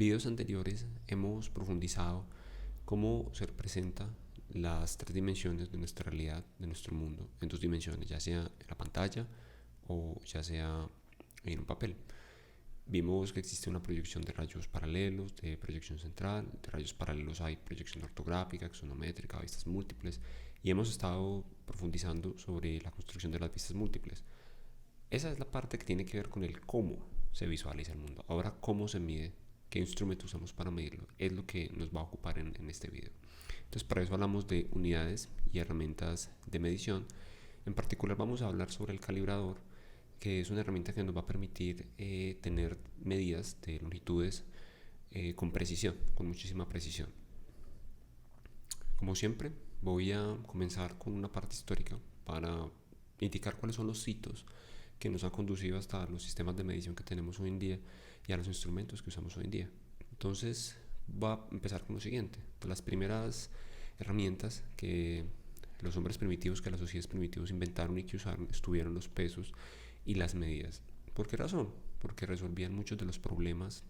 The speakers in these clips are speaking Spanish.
videos anteriores hemos profundizado cómo se representa las tres dimensiones de nuestra realidad, de nuestro mundo, en dos dimensiones, ya sea en la pantalla o ya sea en un papel. Vimos que existe una proyección de rayos paralelos, de proyección central, de rayos paralelos hay proyección ortográfica, axonométrica, vistas múltiples, y hemos estado profundizando sobre la construcción de las vistas múltiples. Esa es la parte que tiene que ver con el cómo se visualiza el mundo. Ahora, cómo se mide, qué instrumentos usamos para medirlo, es lo que nos va a ocupar en este video. Entonces, para eso hablamos de unidades y herramientas de medición. En particular vamos a hablar sobre el calibrador, que es una herramienta que nos va a permitir tener medidas de longitudes con precisión, con muchísima precisión. Como siempre, voy a comenzar con una parte histórica para indicar cuáles son los hitos que nos han conducido hasta los sistemas de medición que tenemos hoy en día y a los instrumentos que usamos hoy en día. Entonces, va a empezar con lo siguiente. Las primeras herramientas que los hombres primitivos, que las sociedades primitivos inventaron y que usaron, estuvieron los pesos y las medidas. ¿Por qué razón? Porque resolvían muchos de los problemas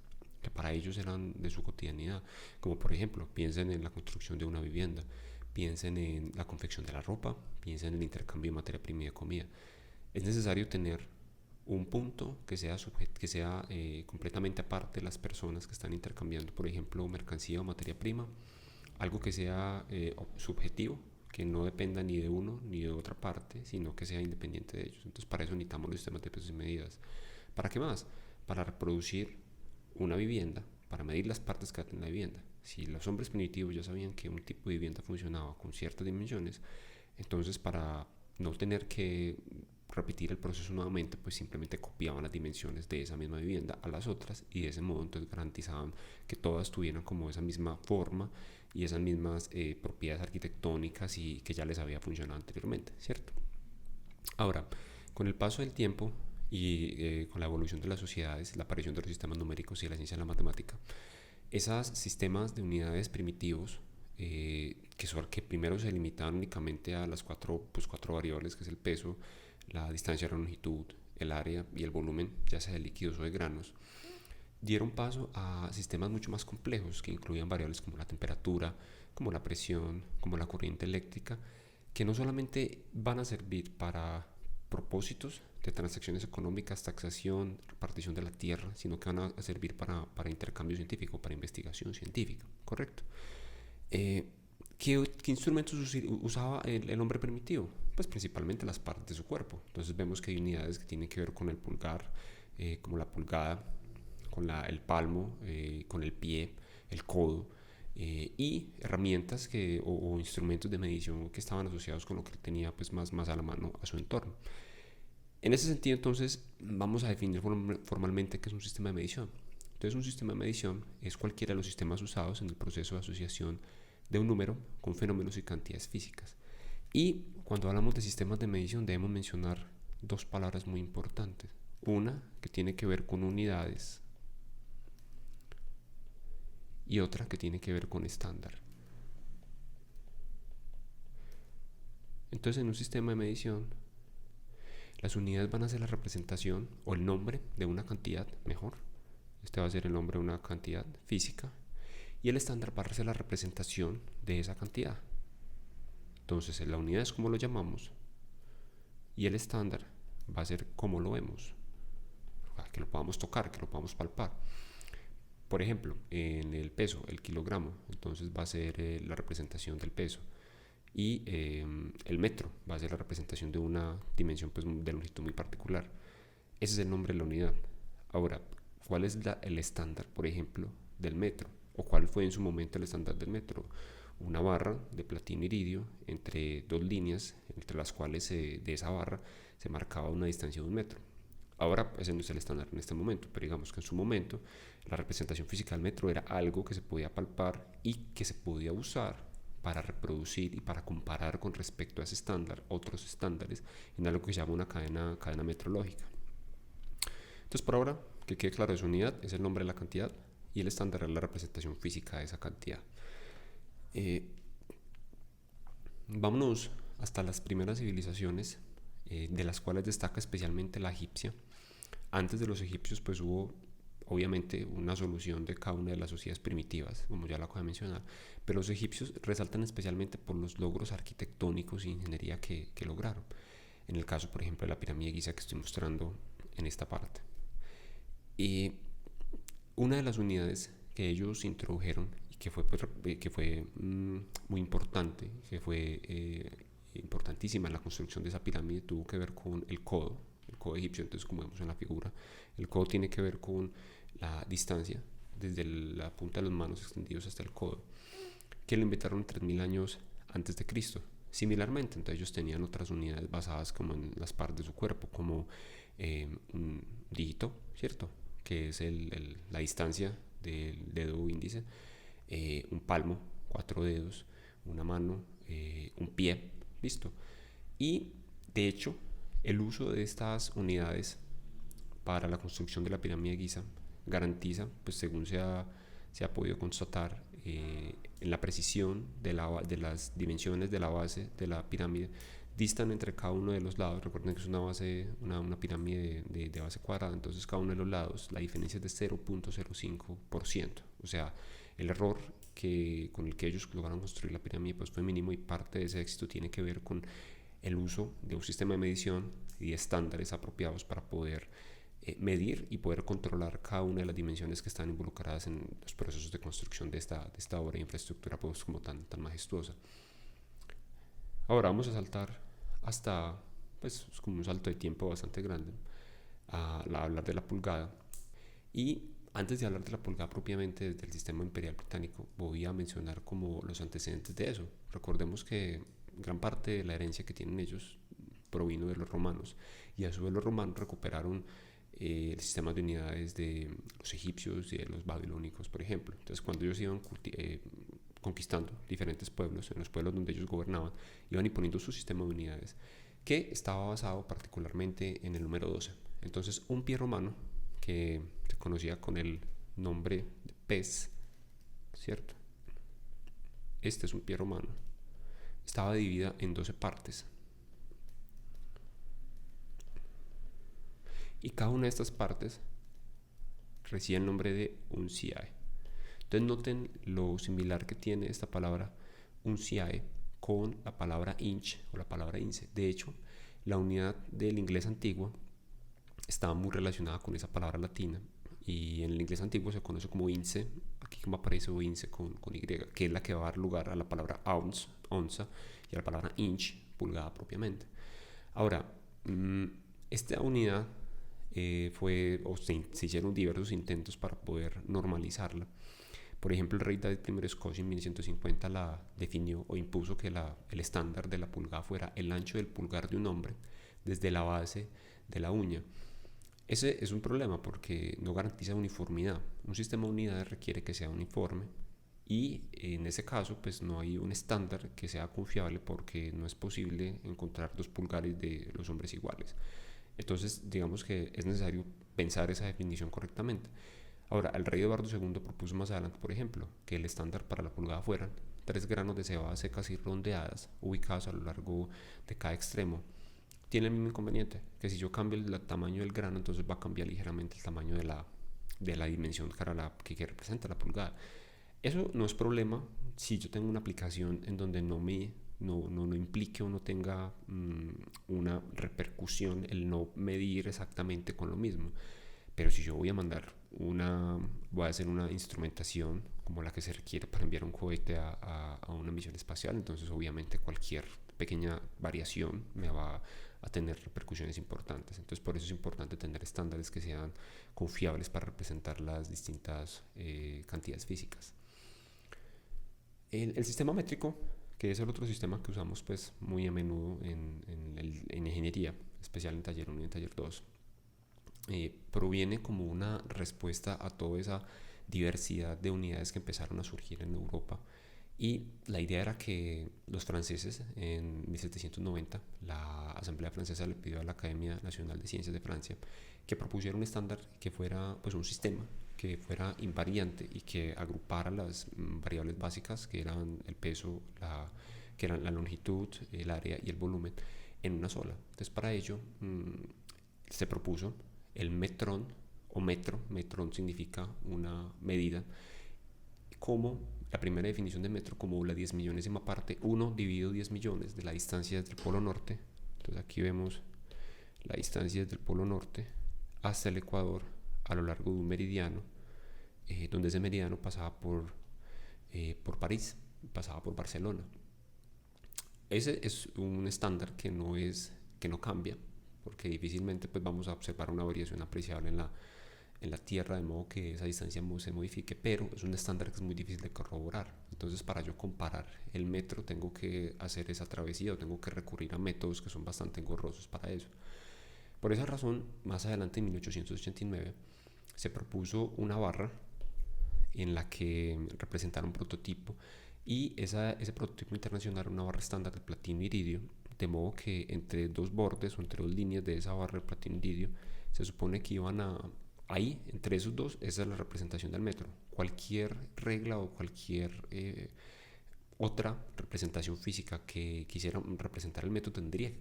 que para ellos eran de su cotidianidad, como por ejemplo, piensen en la construcción de una vivienda, piensen en la confección de la ropa, piensen en el intercambio de materia prima y de comida. Es necesario tener un punto que sea completamente aparte de las personas que están intercambiando, por ejemplo, mercancía o materia prima, algo que sea subjetivo, que no dependa ni de uno ni de otra parte, sino que sea independiente de ellos. Entonces, para eso necesitamos los sistemas de pesos y medidas. ¿Para qué más? Para reproducir una vivienda, para medir las partes que hacen la vivienda. Si los hombres primitivos ya sabían que un tipo de vivienda funcionaba con ciertas dimensiones, entonces para no tener que repetir el proceso nuevamente, pues simplemente copiaban las dimensiones de esa misma vivienda a las otras y de ese modo entonces garantizaban que todas tuvieran como esa misma forma y esas mismas propiedades arquitectónicas y que ya les había funcionado anteriormente, ¿cierto? Ahora, con el paso del tiempo y con la evolución de las sociedades, la aparición de los sistemas numéricos y la ciencia de la matemática, esos sistemas de unidades primitivos que primero se limitaban únicamente a las cuatro variables, que es el peso, la distancia, la longitud, el área y el volumen, ya sea de líquidos o de granos, dieron paso a sistemas mucho más complejos que incluían variables como la temperatura, como la presión, como la corriente eléctrica, que no solamente van a servir para propósitos de transacciones económicas, taxación, repartición de la tierra, sino que van a servir para intercambio científico, para investigación científica, ¿correcto? ¿Qué instrumentos usaba el hombre primitivo? Pues principalmente las partes de su cuerpo. Entonces vemos que hay unidades que tienen que ver con el pulgar, como la pulgada, con el palmo, con el pie, el codo, y herramientas o instrumentos de medición que estaban asociados con lo que tenía pues más a la mano a su entorno. En ese sentido, entonces, vamos a definir formalmente qué es un sistema de medición. Entonces, un sistema de medición es cualquiera de los sistemas usados en el proceso de asociación de un número con fenómenos y cantidades físicas. Y cuando hablamos de sistemas de medición debemos mencionar dos palabras muy importantes. Una que tiene que ver con unidades y otra que tiene que ver con estándar. Entonces, en un sistema de medición, las unidades van a ser la representación o el nombre de una cantidad, mejor. Este va a ser el nombre de una cantidad física. Y el estándar va a ser la representación de esa cantidad. Entonces, la unidad es como lo llamamos y el estándar va a ser como lo vemos, que lo podamos tocar, que lo podamos palpar. Por ejemplo, en el peso, el kilogramo, entonces va a ser la representación del peso. Y el metro va a ser la representación de una dimensión pues, de longitud muy particular. Ese es el nombre de la unidad. Ahora, ¿cuál es el estándar, por ejemplo, del metro? ¿O cuál fue en su momento el estándar del metro? Una barra de platino iridio entre dos líneas, entre las cuales de esa barra se marcaba una distancia de 1 metro. Ahora ese no es el estándar en este momento, pero digamos que en su momento la representación física del metro era algo que se podía palpar y que se podía usar para reproducir y para comparar con respecto a ese estándar otros estándares en algo que se llama una cadena metrológica. Entonces, por ahora, que quede claro, esa unidad es el nombre de la cantidad y el estándar es la representación física de esa cantidad. Vámonos hasta las primeras civilizaciones, de las cuales destaca especialmente la egipcia. Antes de los egipcios pues hubo obviamente una solución de cada una de las sociedades primitivas, como ya lo acabo de mencionar, pero los egipcios resaltan especialmente por los logros arquitectónicos y ingeniería que lograron. En el caso, por ejemplo, de la pirámide de Giza que estoy mostrando en esta parte. Y una de las unidades que ellos introdujeron y que fue muy importante, que fue importantísima en la construcción de esa pirámide, tuvo que ver con el codo egipcio. Entonces, como vemos en la figura, el codo tiene que ver con la distancia desde la punta de las manos extendidos hasta el codo, que lo inventaron 3000 años antes de Cristo. Similarmente, entonces ellos tenían otras unidades basadas como en las partes de su cuerpo, como un dígito, ¿cierto? Que es la distancia del dedo índice, un palmo, 4 dedos, una mano, un pie, listo. Y de hecho, el uso de estas unidades para la construcción de la pirámide de Giza garantiza, pues según se ha podido constatar, en la precisión de las dimensiones de la base de la pirámide distan entre cada uno de los lados. Recuerden que es una pirámide de base cuadrada, entonces cada uno de los lados la diferencia es de 0.05%. O sea, el error con el que ellos lograron construir la pirámide pues fue mínimo, y parte de ese éxito tiene que ver con el uso de un sistema de medición y estándares apropiados para poder medir y poder controlar cada una de las dimensiones que están involucradas en los procesos de construcción de esta obra de infraestructura pues como tan majestuosa. Ahora vamos a saltar hasta, pues es como un salto de tiempo bastante grande, a hablar de la pulgada. Y antes de hablar de la pulgada propiamente desde el sistema imperial británico, voy a mencionar como los antecedentes de eso. Recordemos que gran parte de la herencia que tienen ellos provino de los romanos, y a su vez los romanos recuperaron el sistema de unidades de los egipcios y de los babilónicos, por ejemplo. Entonces, cuando ellos iban conquistando diferentes pueblos, en los pueblos donde ellos gobernaban, iban imponiendo su sistema de unidades, que estaba basado particularmente en el número 12. Entonces, un pie romano, que se conocía con el nombre de pes, ¿cierto? Este es un pie romano. Estaba dividida en 12 partes. Y cada una de estas partes recibe el nombre de unciae. Entonces noten lo similar que tiene esta palabra unciae con la palabra inch o la palabra ince. De hecho, la unidad del inglés antiguo estaba muy relacionada con esa palabra latina, y en el inglés antiguo se conoce como ince, aquí como aparece ince con Y, que es la que va a dar lugar a la palabra ounce, onza, y a la palabra inch, pulgada propiamente. Ahora, esta unidad se hicieron diversos intentos para poder normalizarla. Por ejemplo, el rey David I de Escocia en 1150 la definió o impuso que el estándar de la pulgada fuera el ancho del pulgar de un hombre desde la base de la uña. Ese es un problema porque no garantiza uniformidad. Un sistema de unidades requiere que sea uniforme, y en ese caso pues no hay un estándar que sea confiable, porque no es posible encontrar 2 pulgares de los hombres iguales. Entonces, digamos que es necesario pensar esa definición correctamente. Ahora, el rey Eduardo II propuso más adelante, por ejemplo, que el estándar para la pulgada fueran 3 granos de cebada secas y redondeadas ubicados a lo largo de cada extremo. Tiene el mismo inconveniente, que si yo cambio el tamaño del grano, entonces va a cambiar ligeramente el tamaño de la dimensión que representa la pulgada. Eso no es problema si yo tengo una aplicación en donde no implique o no tenga una repercusión el no medir exactamente con lo mismo. Pero si yo voy a hacer una instrumentación como la que se requiere para enviar un cohete a una misión espacial, entonces obviamente cualquier pequeña variación me va a tener repercusiones importantes. Entonces por eso es importante tener estándares que sean confiables para representar las distintas cantidades físicas. El sistema métrico, que es el otro sistema que usamos pues muy a menudo en ingeniería, especial en taller 1 y en taller 2, proviene como una respuesta a toda esa diversidad de unidades que empezaron a surgir en Europa. Y la idea era que los franceses, en 1790, la Asamblea Francesa le pidió a la Academia Nacional de Ciencias de Francia que propusiera un estándar que fuera pues un sistema que fuera invariante y que agrupara las variables básicas, que eran el peso, que eran la longitud, el área y el volumen, en una sola. Entonces para ello se propuso el metrón o metro. Metro significa una medida, como la primera definición de metro como la 10 millonésima parte, 1 dividido 10 millones de la distancia desde el polo norte. Entonces aquí vemos la distancia desde el polo norte hasta el Ecuador a lo largo de un meridiano, donde ese meridiano pasaba por París, pasaba por Barcelona. Ese es un estándar que no cambia, porque difícilmente pues vamos a observar una variación apreciable en la Tierra, de modo que esa distancia se modifique, pero es un estándar que es muy difícil de corroborar. Entonces, para yo comparar el metro, tengo que hacer esa travesía o tengo que recurrir a métodos que son bastante engorrosos para eso. Por esa razón, más adelante, en 1889, se propuso una barra en la que representara un prototipo, y ese prototipo internacional era una barra estándar de platino iridio, de modo que entre dos bordes o entre dos líneas de esa barra de platino iridio se supone que iban ahí, entre esos dos, esa es la representación del metro. Cualquier regla o cualquier otra representación física que quisiera representar el metro tendría que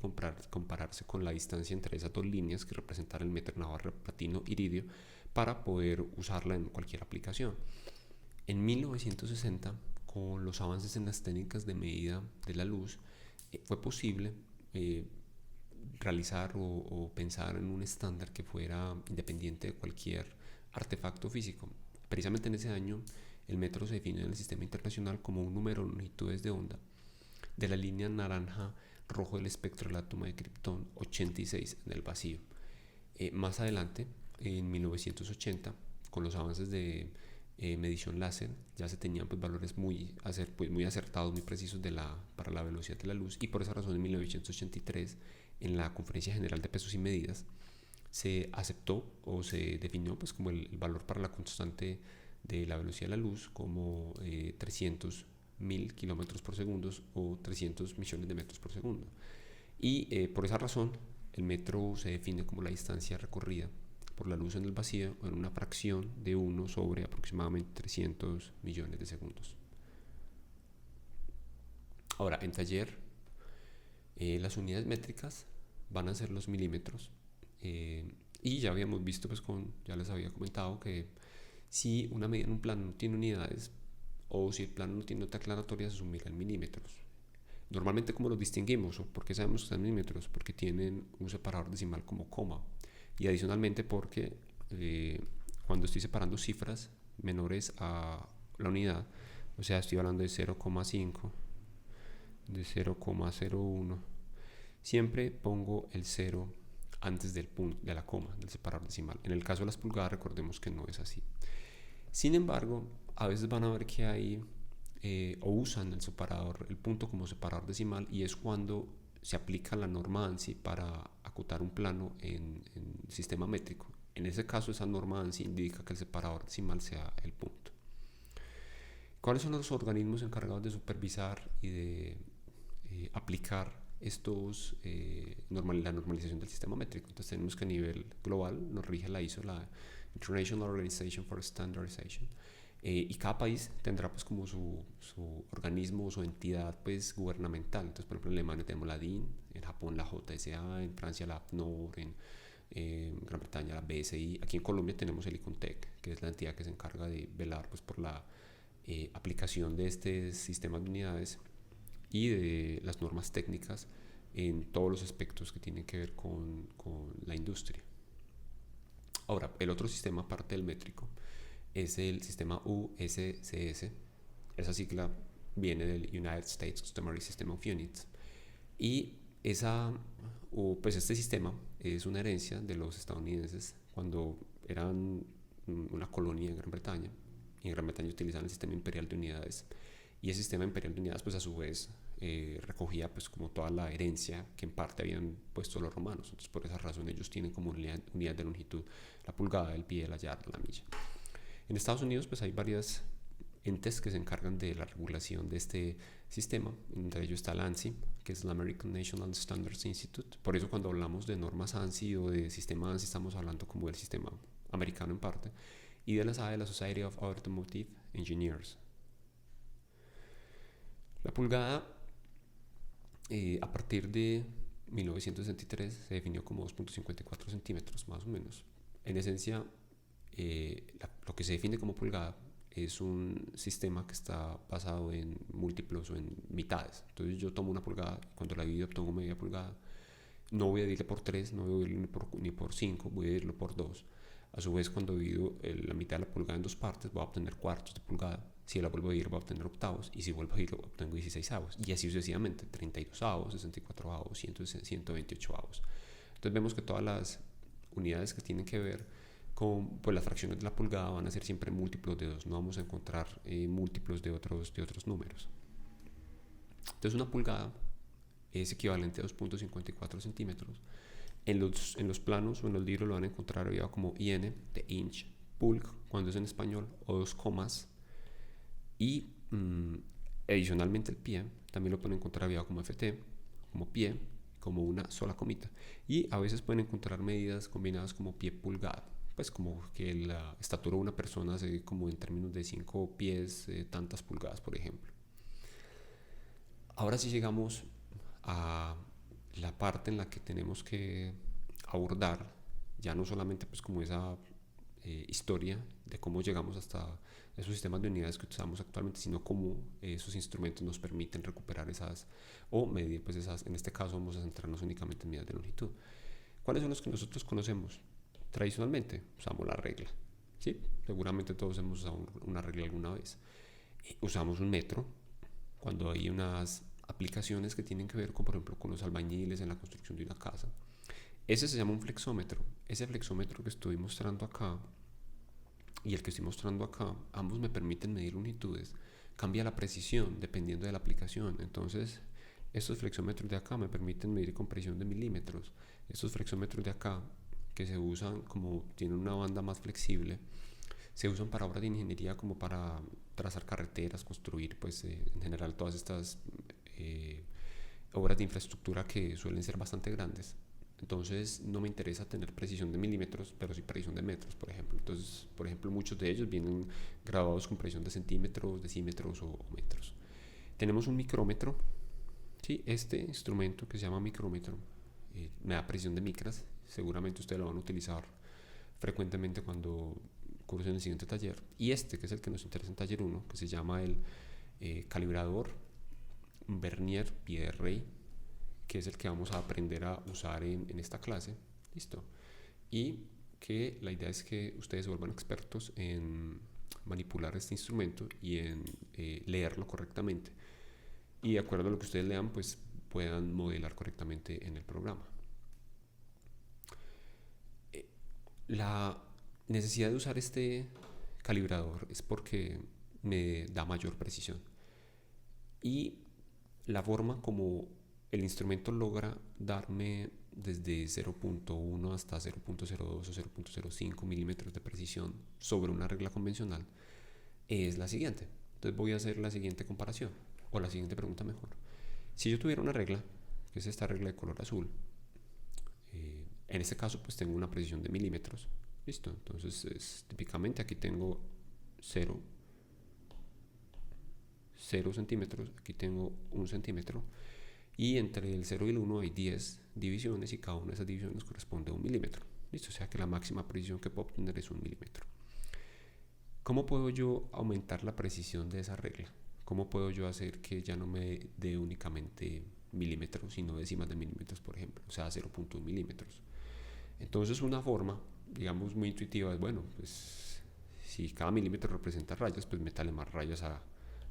compararse con la distancia entre esas dos líneas que representan el metro en la barra de platino iridio para poder usarla en cualquier aplicación. En 1960, con los avances en las técnicas de medida de la luz, fue posible realizar o pensar en un estándar que fuera independiente de cualquier artefacto físico. Precisamente en ese año, el metro se definió en el sistema internacional como un número de longitudes de onda de la línea naranja-rojo del espectro del átomo de Krypton 86 en el vacío. Más adelante, en 1980, con los avances de medición láser, ya se tenían pues valores muy acertados, muy precisos para la velocidad de la luz, y por esa razón en 1983, en la Conferencia General de Pesos y Medidas, se aceptó o se definió pues como el valor para la constante de la velocidad de la luz como 300.000 kilómetros por segundo o 300 millones de metros por segundo. Y por esa razón, el metro se define como la distancia recorrida por la luz en el vacío en una fracción de 1 sobre aproximadamente 300 millones de segundos. Ahora, en taller, las unidades métricas van a ser los milímetros, y ya habíamos visto, pues ya les había comentado que si una medida en un plano no tiene unidades, o si el plano no tiene nota aclaratoria, se sumirá en milímetros. Normalmente, ¿cómo los distinguimos? ¿O por qué sabemos que están en milímetros? Porque tienen un separador decimal como coma, y adicionalmente porque cuando estoy separando cifras menores a la unidad, o sea, estoy hablando de 0,5, de 0,01, siempre pongo el 0 antes del punto, de la coma, del separador decimal. En el caso de las pulgadas, recordemos que no es así. Sin embargo, a veces van a ver que hay o usan el punto como separador decimal, y es cuando se aplica la norma ANSI para acotar un plano en sistema métrico. En ese caso, esa norma ANSI indica que el separador decimal sea el punto. ¿Cuáles son los organismos encargados de supervisar y de aplicar la normalización del sistema métrico? Entonces tenemos que a nivel global nos rige la ISO, la International Organization for Standardization, y cada país tendrá pues como su organismo o su entidad pues gubernamental. Entonces, por ejemplo, en Alemania tenemos la DIN, en Japón la JSA, en Francia la AFNOR, en Gran Bretaña la BSI. Aquí en Colombia tenemos el ICONTEC, que es la entidad que se encarga de velar pues por la aplicación de este sistema de unidades y de las normas técnicas en todos los aspectos que tienen que ver con la industria. Ahora, el otro sistema aparte del métrico es el sistema USCS. Esa sigla viene del United States Customary System of Units, y este sistema es una herencia de los estadounidenses cuando eran una colonia en Gran Bretaña, y en Gran Bretaña utilizaban el sistema imperial de unidades, y ese sistema imperial de unidades pues a su vez recogía pues como toda la herencia que en parte habían puesto los romanos. Entonces, por esa razón ellos tienen como unidad de longitud la pulgada, el pie, la yarda, la milla. En Estados Unidos pues hay varias entes que se encargan de la regulación de este sistema. Entre ellos está la ANSI, que es la American National Standards Institute. Por eso cuando hablamos de normas ANSI o de sistema ANSI estamos hablando como del sistema americano en parte, y de la SAE, la Society of Automotive Engineers. La pulgada, a partir de 1963, se definió como 2.54 centímetros más o menos. En esencia, lo que se define como pulgada es un sistema que está basado en múltiplos o en mitades. Entonces yo tomo una pulgada, cuando la divido obtengo media pulgada. No voy a dividirlo por 3, no voy a dividirlo ni por 5, voy a dividirlo por 2. A su vez, cuando divido la mitad de la pulgada en dos partes, voy a obtener cuartos de pulgada. Si la vuelvo a dividir, voy a obtener octavos. Y si vuelvo a dividir, obtengo 16avos. Y así sucesivamente, 32avos, 64avos, 128avos. Entonces vemos que todas las unidades que tienen que ver con pues, las fracciones de la pulgada van a ser siempre múltiplos de 2. No vamos a encontrar múltiplos de otros números. Entonces una pulgada es equivalente a 2.54 centímetros. En los planos o en los libros lo van a encontrar abreviado como IN, de inch, pulg, cuando es en español, o 2 comas. Y adicionalmente el pie también lo pueden encontrar abreviado como FT, como pie, como una sola comita. Y a veces pueden encontrar medidas combinadas como pie pulgada, pues como que la estatura de una persona se ve como en términos de 5 pies, tantas pulgadas, por ejemplo. Ahora sí llegamos a la parte en la que tenemos que abordar ya no solamente pues como esa historia de cómo llegamos hasta esos sistemas de unidades que usamos actualmente, sino cómo esos instrumentos nos permiten recuperar esas o medir pues esas. En este caso vamos a centrarnos únicamente en medidas de longitud. ¿Cuáles son los que nosotros conocemos? Tradicionalmente usamos la regla, ¿sí? Seguramente todos hemos usado una regla alguna vez. Usamos un metro cuando hay unas aplicaciones que tienen que ver con, por ejemplo, con los albañiles en la construcción de una casa. Ese se llama un flexómetro. Ese flexómetro que estoy mostrando acá y el que estoy mostrando acá, ambos me permiten medir longitudes. Cambia la precisión dependiendo de la aplicación. Entonces, estos flexómetros de acá me permiten medir con precisión de milímetros. Estos flexómetros de acá, que se usan como tienen una banda más flexible, se usan para obras de ingeniería como para trazar carreteras, construir, pues en general todas estas obras de infraestructura que suelen ser bastante grandes. Entonces no me interesa tener precisión de milímetros, pero sí precisión de metros, por ejemplo. Entonces, por ejemplo, muchos de ellos vienen grabados con precisión de centímetros, decímetros o metros. Tenemos un micrómetro. Sí, este instrumento que se llama micrómetro me da precisión de micras. Seguramente ustedes lo van a utilizar frecuentemente cuando cursen el siguiente taller. Y este, que es el que nos interesa en taller 1, que se llama el calibrador Vernier pie de rey, que es el que vamos a aprender a usar en esta clase. Listo. Y que la idea es que ustedes se vuelvan expertos en manipular este instrumento y en leerlo correctamente. Y de acuerdo a lo que ustedes lean, pues puedan modelar correctamente en el programa. La necesidad de usar este calibrador es porque me da mayor precisión. Y la forma como el instrumento logra darme desde 0.1 hasta 0.02 o 0.05 milímetros de precisión sobre una regla convencional es la siguiente. Entonces voy a hacer la siguiente comparación, o la siguiente pregunta mejor. Si yo tuviera una regla, que es esta regla de color azul, en este caso pues tengo una precisión de milímetros. Listo, entonces típicamente aquí tengo 0 centímetros, aquí tengo 1 centímetro, y entre el 0 y el 1 hay 10 divisiones y cada una de esas divisiones corresponde a 1 milímetro. Listo, o sea que la máxima precisión que puedo obtener es 1 milímetro. ¿Cómo puedo yo aumentar la precisión de esa regla? ¿Cómo puedo yo hacer que ya no me dé únicamente milímetros, sino décimas de milímetros, por ejemplo? O sea, 0.1 milímetros. Entonces una forma, digamos, muy intuitiva es, bueno, pues si cada milímetro representa rayas, pues métale más rayas a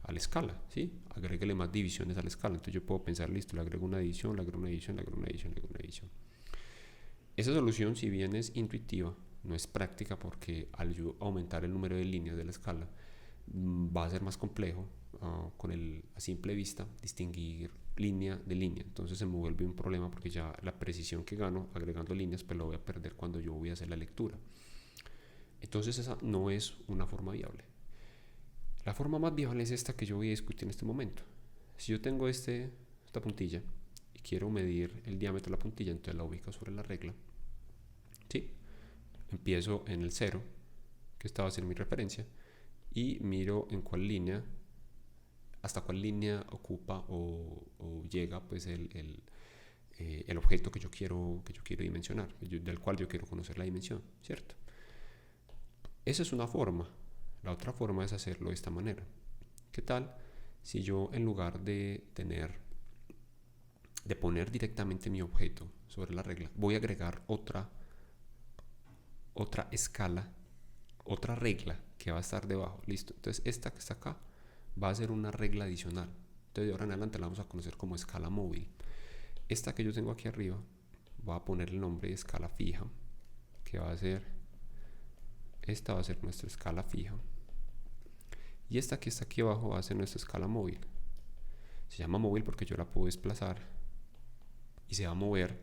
la escala, ¿sí? Agréguele más divisiones a la escala. Entonces yo puedo pensar, listo, le agrego una división, le agrego una división, le agrego una división, le agrego una división. Esa solución, si bien es intuitiva, no es práctica porque al yo aumentar el número de líneas de la escala va a ser más complejo a simple vista distinguir línea de línea. Entonces se me vuelve un problema porque ya la precisión que gano agregando líneas pues lo voy a perder cuando yo voy a hacer la lectura. Entonces esa no es una forma viable. La forma más viable es esta que yo voy a discutir en este momento. Si yo tengo esta puntilla y quiero medir el diámetro de la puntilla, entonces la ubico sobre la regla. ¿Sí? Empiezo en el 0, que esta va a ser mi referencia, y miro en cuál línea, hasta cuál línea ocupa o llega pues el objeto que yo quiero dimensionar, del cual yo quiero conocer la dimensión, ¿cierto? Esa es una forma. La otra forma es hacerlo de esta manera. ¿Qué tal si yo, en lugar de poner directamente mi objeto sobre la regla, voy a agregar otra escala, otra regla que va a estar debajo? Listo. Entonces esta que está acá va a ser una regla adicional. Entonces de ahora en adelante la vamos a conocer como escala móvil. Esta que yo tengo aquí arriba, voy a poner el nombre de escala fija, que va a ser, esta va a ser nuestra escala fija. Y esta que está aquí abajo va a ser nuestra escala móvil. Se llama móvil porque yo la puedo desplazar y se va a mover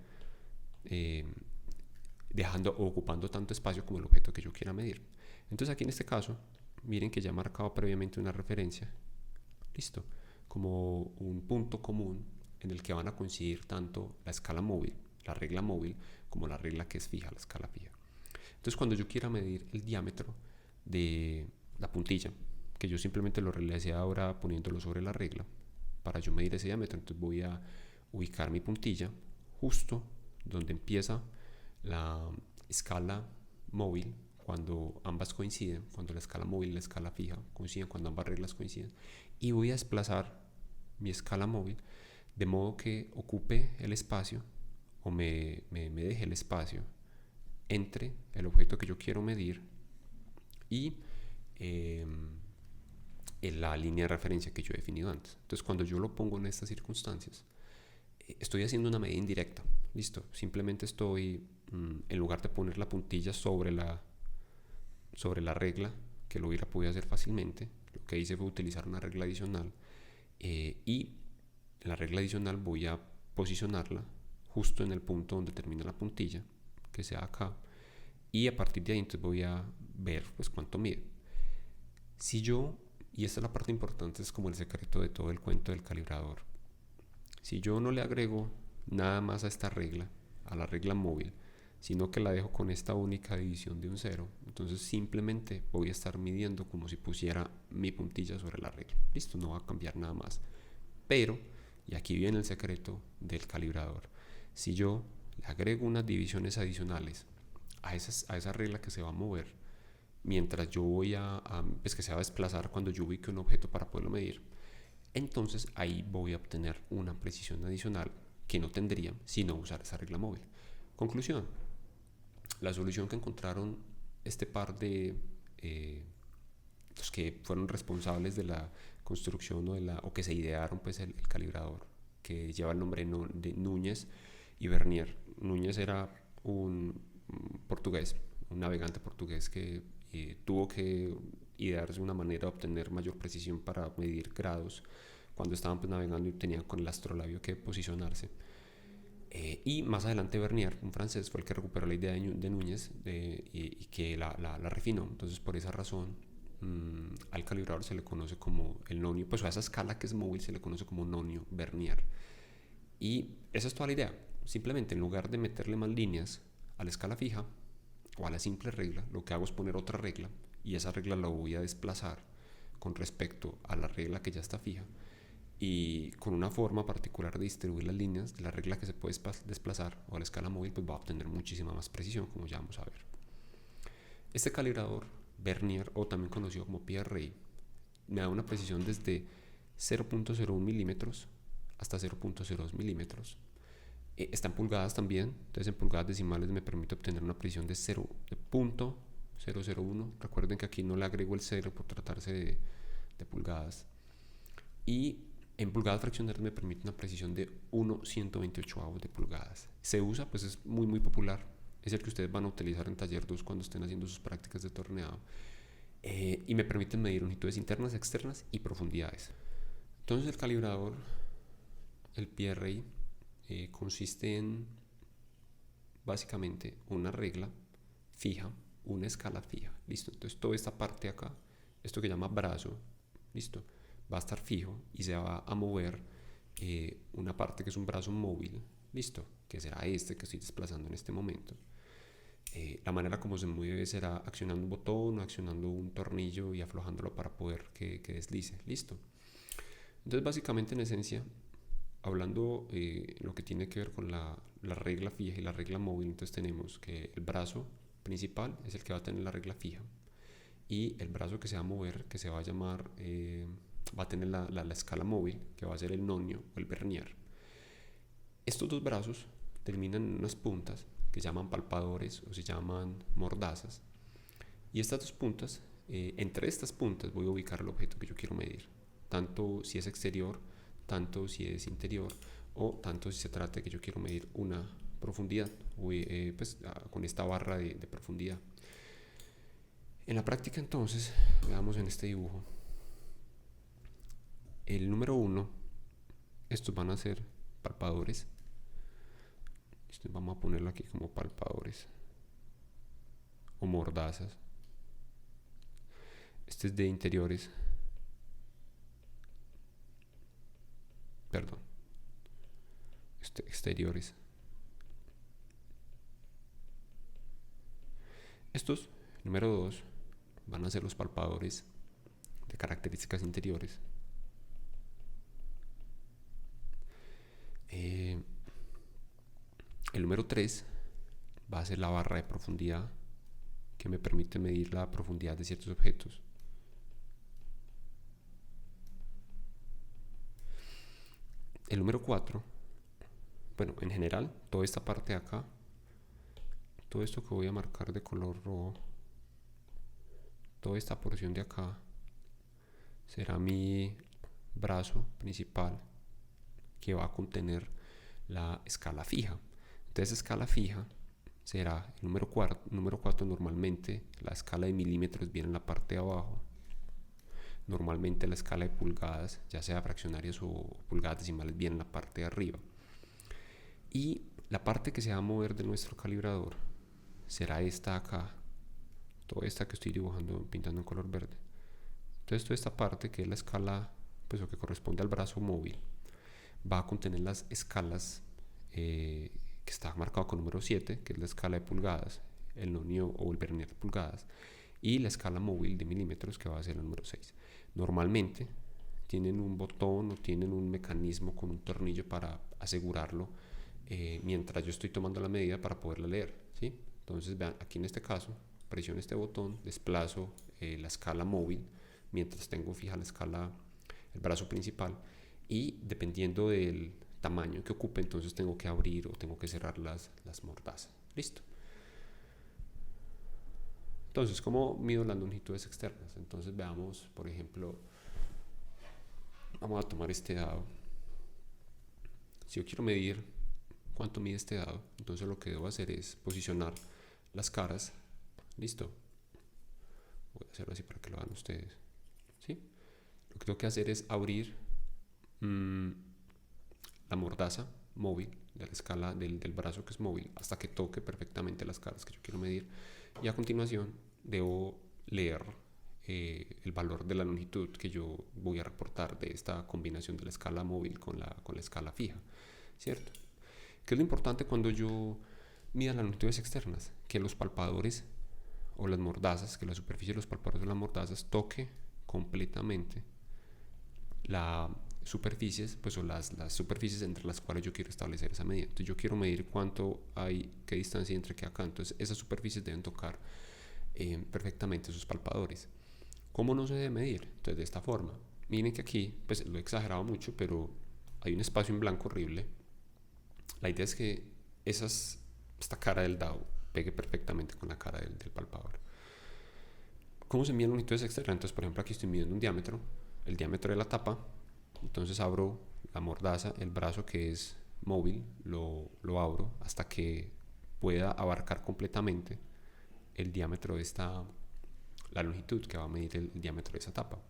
dejando o ocupando tanto espacio como el objeto que yo quiera medir. Entonces aquí en este caso, miren que ya he marcado previamente una referencia, listo, como un punto común en el que van a coincidir tanto la escala móvil, la regla móvil, como la regla que es fija, la escala fija. Entonces cuando yo quiera medir el diámetro de la puntilla, que yo simplemente lo realicé ahora poniéndolo sobre la regla, para yo medir ese diámetro, entonces voy a ubicar mi puntilla justo donde empieza la escala móvil, cuando ambas coinciden, cuando la escala móvil y la escala fija coinciden, cuando ambas reglas coinciden, y voy a desplazar mi escala móvil de modo que ocupe el espacio o me deje el espacio entre el objeto que yo quiero medir y en la línea de referencia que yo he definido antes. Entonces cuando yo lo pongo en estas circunstancias, estoy haciendo una medida indirecta. Listo, simplemente estoy, en lugar de poner la puntilla sobre la regla, que lo hubiera podido hacer fácilmente, lo que hice fue utilizar una regla adicional, y en la regla adicional voy a posicionarla justo en el punto donde termina la puntilla, que sea acá, y a partir de ahí entonces voy a ver pues cuánto mide. Si yo, y esta es la parte importante, es como el secreto de todo el cuento del calibrador, si yo no le agrego nada más a esta regla, a la regla móvil, sino que la dejo con esta única división de un 0, entonces simplemente voy a estar midiendo como si pusiera mi puntilla sobre la regla. Listo, no va a cambiar nada más. Pero, y aquí viene el secreto del calibrador, si yo le agrego unas divisiones adicionales a esa regla que se va a mover, mientras yo voy pues que se va a desplazar cuando yo ubique un objeto para poderlo medir, entonces ahí voy a obtener una precisión adicional que no tendría si no usar esa regla móvil. Conclusión: la solución que encontraron este par de los que fueron responsables de la construcción o que se idearon pues el calibrador, que lleva el nombre de Núñez y Vernier. Núñez era un portugués, un navegante portugués que tuvo que idearse una manera de obtener mayor precisión para medir grados cuando estaban pues navegando y tenían con el astrolabio que posicionarse. Y más adelante Vernier, un francés, fue el que recuperó la idea de Núñez y que la refinó. Entonces por esa razón al calibrador se le conoce como el nonio, pues a esa escala que es móvil se le conoce como nonio Vernier. Y esa es toda la idea. Simplemente en lugar de meterle más líneas a la escala fija o a la simple regla, lo que hago es poner otra regla y esa regla la voy a desplazar con respecto a la regla que ya está fija, y con una forma particular de distribuir las líneas de la regla que se puede desplazar o a la escala móvil, pues va a obtener muchísima más precisión, como ya vamos a ver. Este calibrador Vernier, o también conocido como PRI, me da una precisión desde 0.01 milímetros hasta 0.02 milímetros. Está en pulgadas también, entonces en pulgadas decimales me permite obtener una precisión de 0.001. Recuerden que aquí no le agrego el 0 por tratarse de pulgadas. Y en pulgadas fraccionarias me permite una precisión de 1/128 de pulgadas. Se usa, pues es muy muy popular. Es el que ustedes van a utilizar en taller 2 cuando estén haciendo sus prácticas de torneado. Y me permite medir longitudes internas, externas y profundidades. Entonces el calibrador, el PRI, consiste en básicamente una regla fija, una escala fija. Listo. Entonces toda esta parte acá, esto que llama brazo, listo, va a estar fijo y se va a mover una parte que es un brazo móvil, listo, que será este que estoy desplazando en este momento. La manera como se mueve será accionando un botón o accionando un tornillo y aflojándolo para poder que deslice, listo. Entonces básicamente, en esencia, hablando lo que tiene que ver con la regla fija y la regla móvil, entonces tenemos que el brazo principal es el que va a tener la regla fija, y el brazo que se va a mover, que se va a llamar, va a tener la escala móvil, que va a ser el nonio o el vernier. Estos dos brazos terminan en unas puntas que se llaman palpadores o se llaman mordazas. Y estas dos puntas, entre estas puntas voy a ubicar el objeto que yo quiero medir, tanto si es exterior, tanto si es interior, o tanto si se trata de que yo quiero medir una profundidad, pues, con esta barra de profundidad. En la práctica, entonces, veamos en este dibujo. El número 1, estos van a ser palpadores. Vamos a ponerlo aquí como palpadores o mordazas. Este es de interiores. Perdón. Exteriores. Estos, número 2, van a ser los palpadores de características interiores. El número 3 va a ser la barra de profundidad, que me permite medir la profundidad de ciertos objetos. El número 4, bueno, en general, toda esta parte de acá, todo esto que voy a marcar de color rojo, toda esta porción de acá será mi brazo principal, que va a contener la escala fija. Entonces, escala fija será el número 4. Normalmente la escala de milímetros viene en la parte de abajo. Normalmente la escala de pulgadas, ya sea fraccionarias o pulgadas decimales, viene en la parte de arriba. Y la parte que se va a mover de nuestro calibrador será esta acá, toda esta que estoy dibujando, pintando en color verde. Entonces, toda esta parte, que es la escala, pues lo que corresponde al brazo móvil, va a contener las escalas que está marcado con número 7, que es la escala de pulgadas, el nonio o el vernier de pulgadas, y la escala móvil de milímetros, que va a ser el número 6. Normalmente tienen un botón o tienen un mecanismo con un tornillo para asegurarlo mientras yo estoy tomando la medida para poderla leer, ¿sí? Entonces, vean, aquí en este caso, presiono este botón, desplazo la escala móvil mientras tengo fija la escala, el brazo principal, y dependiendo del tamaño que ocupe, entonces tengo que abrir o tengo que cerrar las mordazas. Listo. Entonces, ¿cómo mido las longitudes externas? Entonces, veamos, por ejemplo, vamos a tomar este dado. Si yo quiero medir cuánto mide este dado, entonces lo que debo hacer es posicionar las caras. Listo. Voy a hacerlo así para que lo vean ustedes. ¿Sí? Lo que tengo que hacer es abrir la mordaza móvil de la escala del brazo, que es móvil, hasta que toque perfectamente las caras que yo quiero medir, y a continuación debo leer el valor de la longitud que yo voy a reportar de esta combinación de la escala móvil con la escala fija, ¿cierto? ¿Qué es lo importante cuando yo mida las longitudes externas? Que los palpadores o las mordazas, que la superficie de los palpadores o las mordazas toque completamente la superficies, pues, o las superficies entre las cuales yo quiero establecer esa medida. Entonces, yo quiero medir cuánto hay, qué distancia entre que acá. Entonces, esas superficies deben tocar perfectamente esos palpadores. ¿Cómo no se debe medir? Entonces, de esta forma. Miren que aquí, pues lo he exagerado mucho, pero hay un espacio en blanco horrible. La idea es que esta cara del dado pegue perfectamente con la cara del palpador. ¿Cómo se miden longitudes externas? Entonces, por ejemplo, aquí estoy midiendo un diámetro, el diámetro de la tapa. Entonces abro la mordaza, el brazo que es móvil, lo abro hasta que pueda abarcar completamente el diámetro de la longitud que va a medir el diámetro de esa tapa.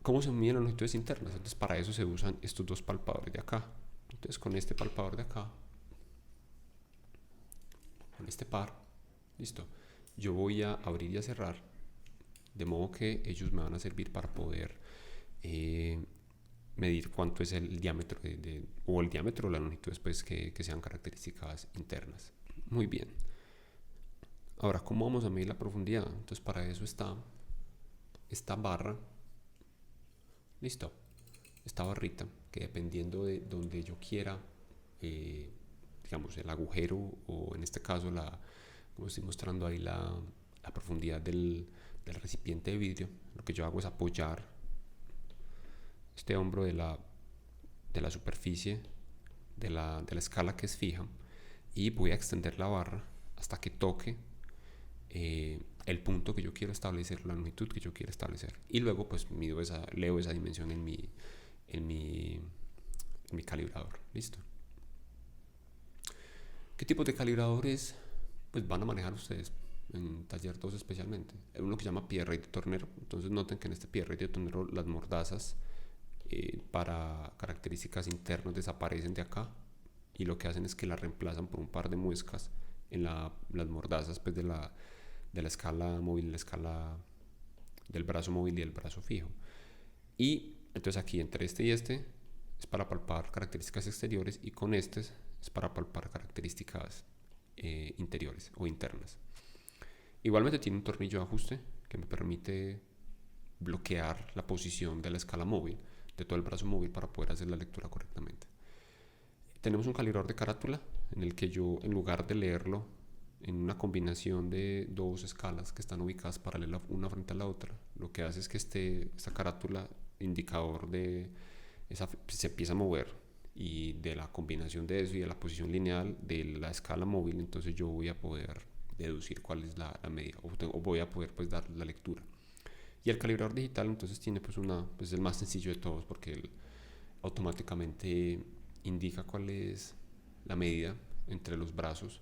¿Cómo se miden las longitudes internas? Entonces, para eso se usan estos dos palpadores de acá. Entonces, con este palpador de acá, con este par, listo, yo voy a abrir y a cerrar, de modo que ellos me van a servir para poder medir cuánto es el diámetro o el diámetro o la longitud después que sean características internas. Muy bien. Ahora, ¿cómo vamos a medir la profundidad? Entonces, para eso está esta barra. Listo. Esta barrita, que dependiendo de donde yo quiera, digamos, el agujero, o en este caso, como estoy mostrando ahí, la la profundidad del recipiente de vidrio, lo que yo hago es apoyar este hombro de la superficie de la escala que es fija, y voy a extender la barra hasta que toque el punto que yo quiero establecer, la longitud que yo quiero establecer, y luego pues leo esa dimensión en mi calibrador. Listo. ¿Qué tipo de calibradores pues van a manejar ustedes en taller 2 especialmente? Es uno que se llama pierre de tornero. Entonces noten que en este pierre de tornero las mordazas para características internas desaparecen de acá, y lo que hacen es que la reemplazan por un par de muescas en las mordazas pues de la escala móvil, la escala del brazo móvil y el brazo fijo. Y entonces aquí entre este y este es para palpar características exteriores, y con este es para palpar características interiores o internas. Igualmente tiene un tornillo de ajuste que me permite bloquear la posición de la escala móvil, de todo el brazo móvil, para poder hacer la lectura correctamente. Tenemos un calibrador de carátula en el que yo, en lugar de leerlo en una combinación de dos escalas que están ubicadas paralelas una frente a la otra, lo que hace es que esta carátula, indicador de se empieza a mover, y de la combinación de eso y de la posición lineal de la escala móvil, entonces yo voy a poder deducir cuál es la medida, o voy a poder pues dar la lectura. Y el calibrador digital entonces tiene pues el más sencillo de todos, porque él automáticamente indica cuál es la medida entre los brazos,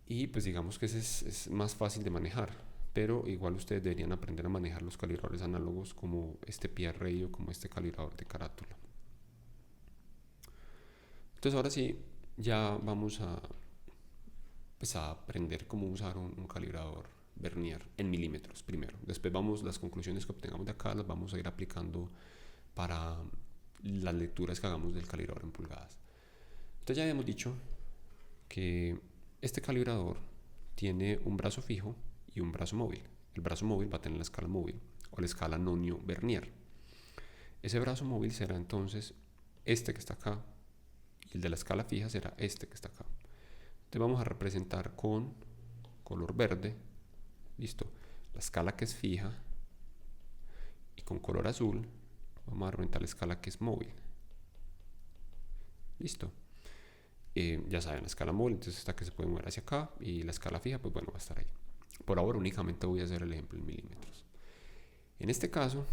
y pues digamos que ese es más fácil de manejar, pero igual ustedes deberían aprender a manejar los calibradores análogos como este PRI o como este calibrador de carátula. Entonces ahora sí, ya vamos pues a aprender cómo usar un calibrador Vernier en milímetros primero. Después las conclusiones que obtengamos de acá las vamos a ir aplicando para las lecturas que hagamos del calibrador en pulgadas. Entonces ya habíamos dicho que este calibrador tiene un brazo fijo y un brazo móvil. El brazo móvil va a tener la escala móvil o la escala Nonio-Vernier. Ese brazo móvil será entonces este que está acá, y el de la escala fija será este que está acá. Entonces vamos a representar con color verde, listo, la escala que es fija, y con color azul vamos a representar la escala que es móvil. Listo. Ya saben, la escala móvil, entonces esta que se puede mover hacia acá, y la escala fija, pues bueno, va a estar ahí. Por ahora únicamente voy a hacer el ejemplo en milímetros. En este caso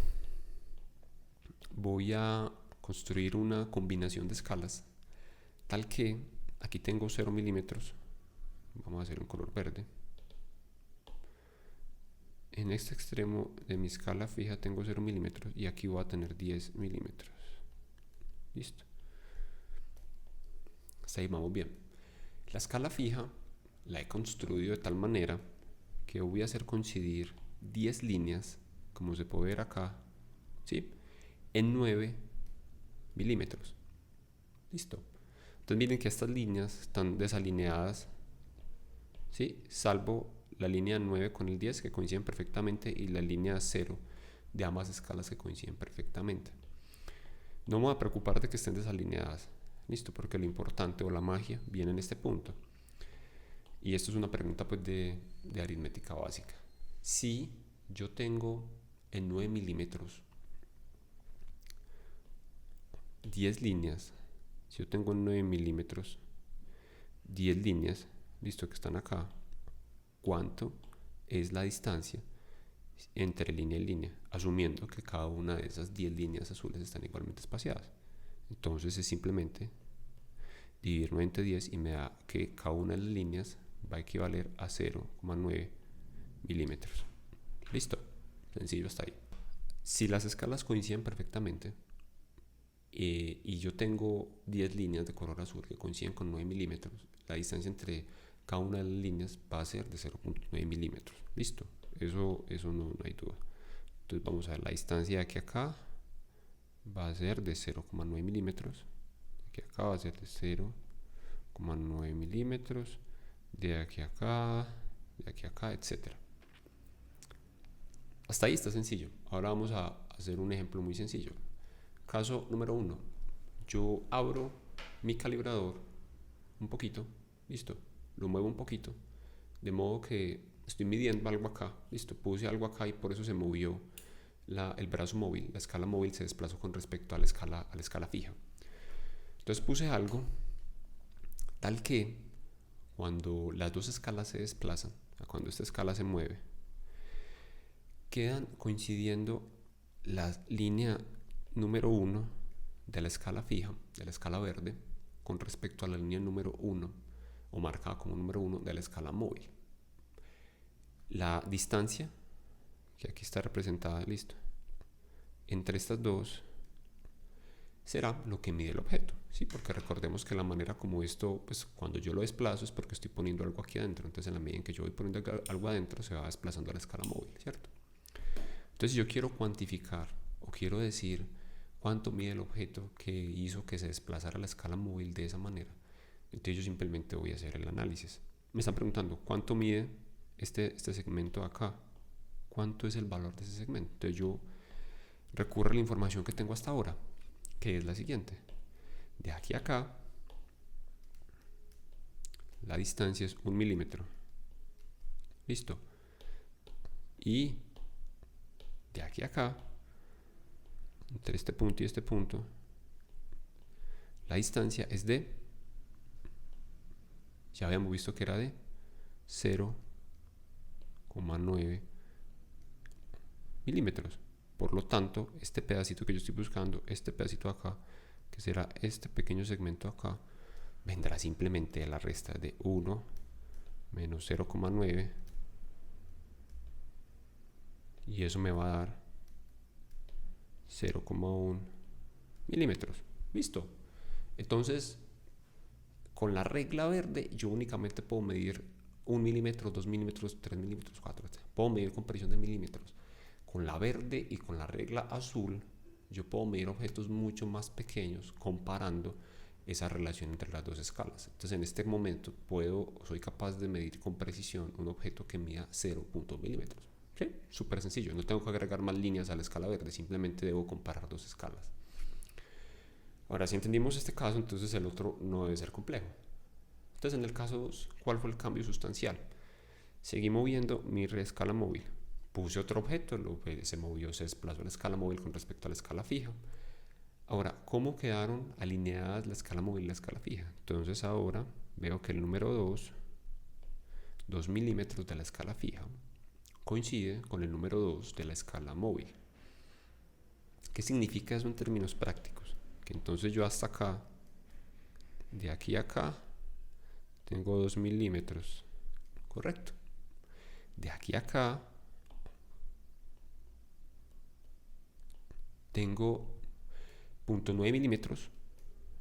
voy a construir una combinación de escalas tal que aquí tengo 0 milímetros, vamos a hacer un color verde. En este extremo de mi escala fija tengo 0 milímetros, y aquí voy a tener 10 milímetros. Listo. Hasta ahí vamos bien. La escala fija la he construido de tal manera que voy a hacer coincidir 10 líneas, como se puede ver acá, ¿sí?, en 9 milímetros. Listo. Entonces miren que estas líneas están desalineadas, ¿sí?, salvo la línea 9 con el 10 que coinciden perfectamente, y la línea 0 de ambas escalas que coinciden perfectamente. No me voy a preocupar de que estén desalineadas, listo, porque lo importante o la magia viene en este punto. Y esto es una pregunta pues de aritmética básica. Si yo tengo en 9 milímetros 10 líneas, si yo tengo en 9 milímetros 10 líneas, listo, que están acá, ¿cuánto es la distancia entre línea y línea? Asumiendo que cada una de esas 10 líneas azules están igualmente espaciadas. Entonces es simplemente dividir 9 entre 10, y me da que cada una de las líneas va a equivaler a 0,9 milímetros. Listo, sencillo hasta ahí. Si las escalas coinciden perfectamente, y yo tengo 10 líneas de color azul que coinciden con 9 milímetros, la distancia entre cada una de las líneas va a ser de 0,9 milímetros. Listo, eso no hay duda. Entonces vamos a ver, la distancia de aquí a acá va a ser de 0,9 milímetros, de aquí a acá va a ser de 0,9 milímetros, de aquí a acá, etc. Hasta ahí está sencillo. Ahora vamos a hacer un ejemplo muy sencillo. Caso número 1. Yo abro mi calibrador un poquito, listo, lo muevo un poquito, de modo que estoy midiendo algo acá, listo, puse algo acá y por eso se movió el brazo móvil, la escala móvil se desplazó con respecto a la escala fija. Entonces puse algo tal que cuando las dos escalas se desplazan, cuando esta escala se mueve, quedan coincidiendo la línea número 1 de la escala fija, de la escala verde, con respecto a la línea número 1, o marcada como número 1 de la escala móvil. La distancia, que aquí está representada, listo, entre estas dos será lo que mide el objeto, ¿sí? Porque recordemos que la manera como esto, pues cuando yo lo desplazo es porque estoy poniendo algo aquí adentro, entonces en la medida en que yo voy poniendo algo adentro se va desplazando a la escala móvil, ¿cierto? Entonces si yo quiero cuantificar o quiero decir cuánto mide el objeto que hizo que se desplazara a la escala móvil de esa manera, entonces yo simplemente voy a hacer el análisis. Me están preguntando cuánto mide este segmento de acá, cuánto es el valor de ese segmento. Entonces yo recurro a la información que tengo hasta ahora, que es la siguiente: de aquí a acá la distancia es 1 milímetro, listo, y de aquí a acá, entre este punto y este punto, la distancia es de, ya habíamos visto que era de 0,9 milímetros. Por lo tanto, este pedacito que yo estoy buscando, este pedacito acá, que será este pequeño segmento acá, vendrá simplemente de la resta de 1 menos 0,9, y eso me va a dar 0,1 milímetros. Listo. Entonces, con la regla verde, yo únicamente puedo medir 1 milímetro, 2 milímetros, 3 milímetros, 4. Puedo medir con precisión de milímetros. Con la verde y con la regla azul, yo puedo medir objetos mucho más pequeños comparando esa relación entre las dos escalas. Entonces, en este momento soy capaz de medir con precisión un objeto que mida 0,1 milímetros. ¿Sí? Súper sencillo, no tengo que agregar más líneas a la escala verde, simplemente debo comparar dos escalas. Ahora, si entendimos este caso, entonces el otro no debe ser complejo. Entonces, en el caso 2, ¿cuál fue el cambio sustancial? Seguí moviendo mi escala móvil. Puse otro objeto, se movió, se desplazó la escala móvil con respecto a la escala fija. Ahora, ¿cómo quedaron alineadas la escala móvil y la escala fija? Entonces ahora veo que el número 2 milímetros de la escala fija, coincide con el número 2 de la escala móvil. ¿Qué significa eso en términos prácticos? Que entonces yo hasta acá, de aquí a acá, tengo 2 milímetros, ¿correcto? De aquí a acá tengo 0,9 milímetros,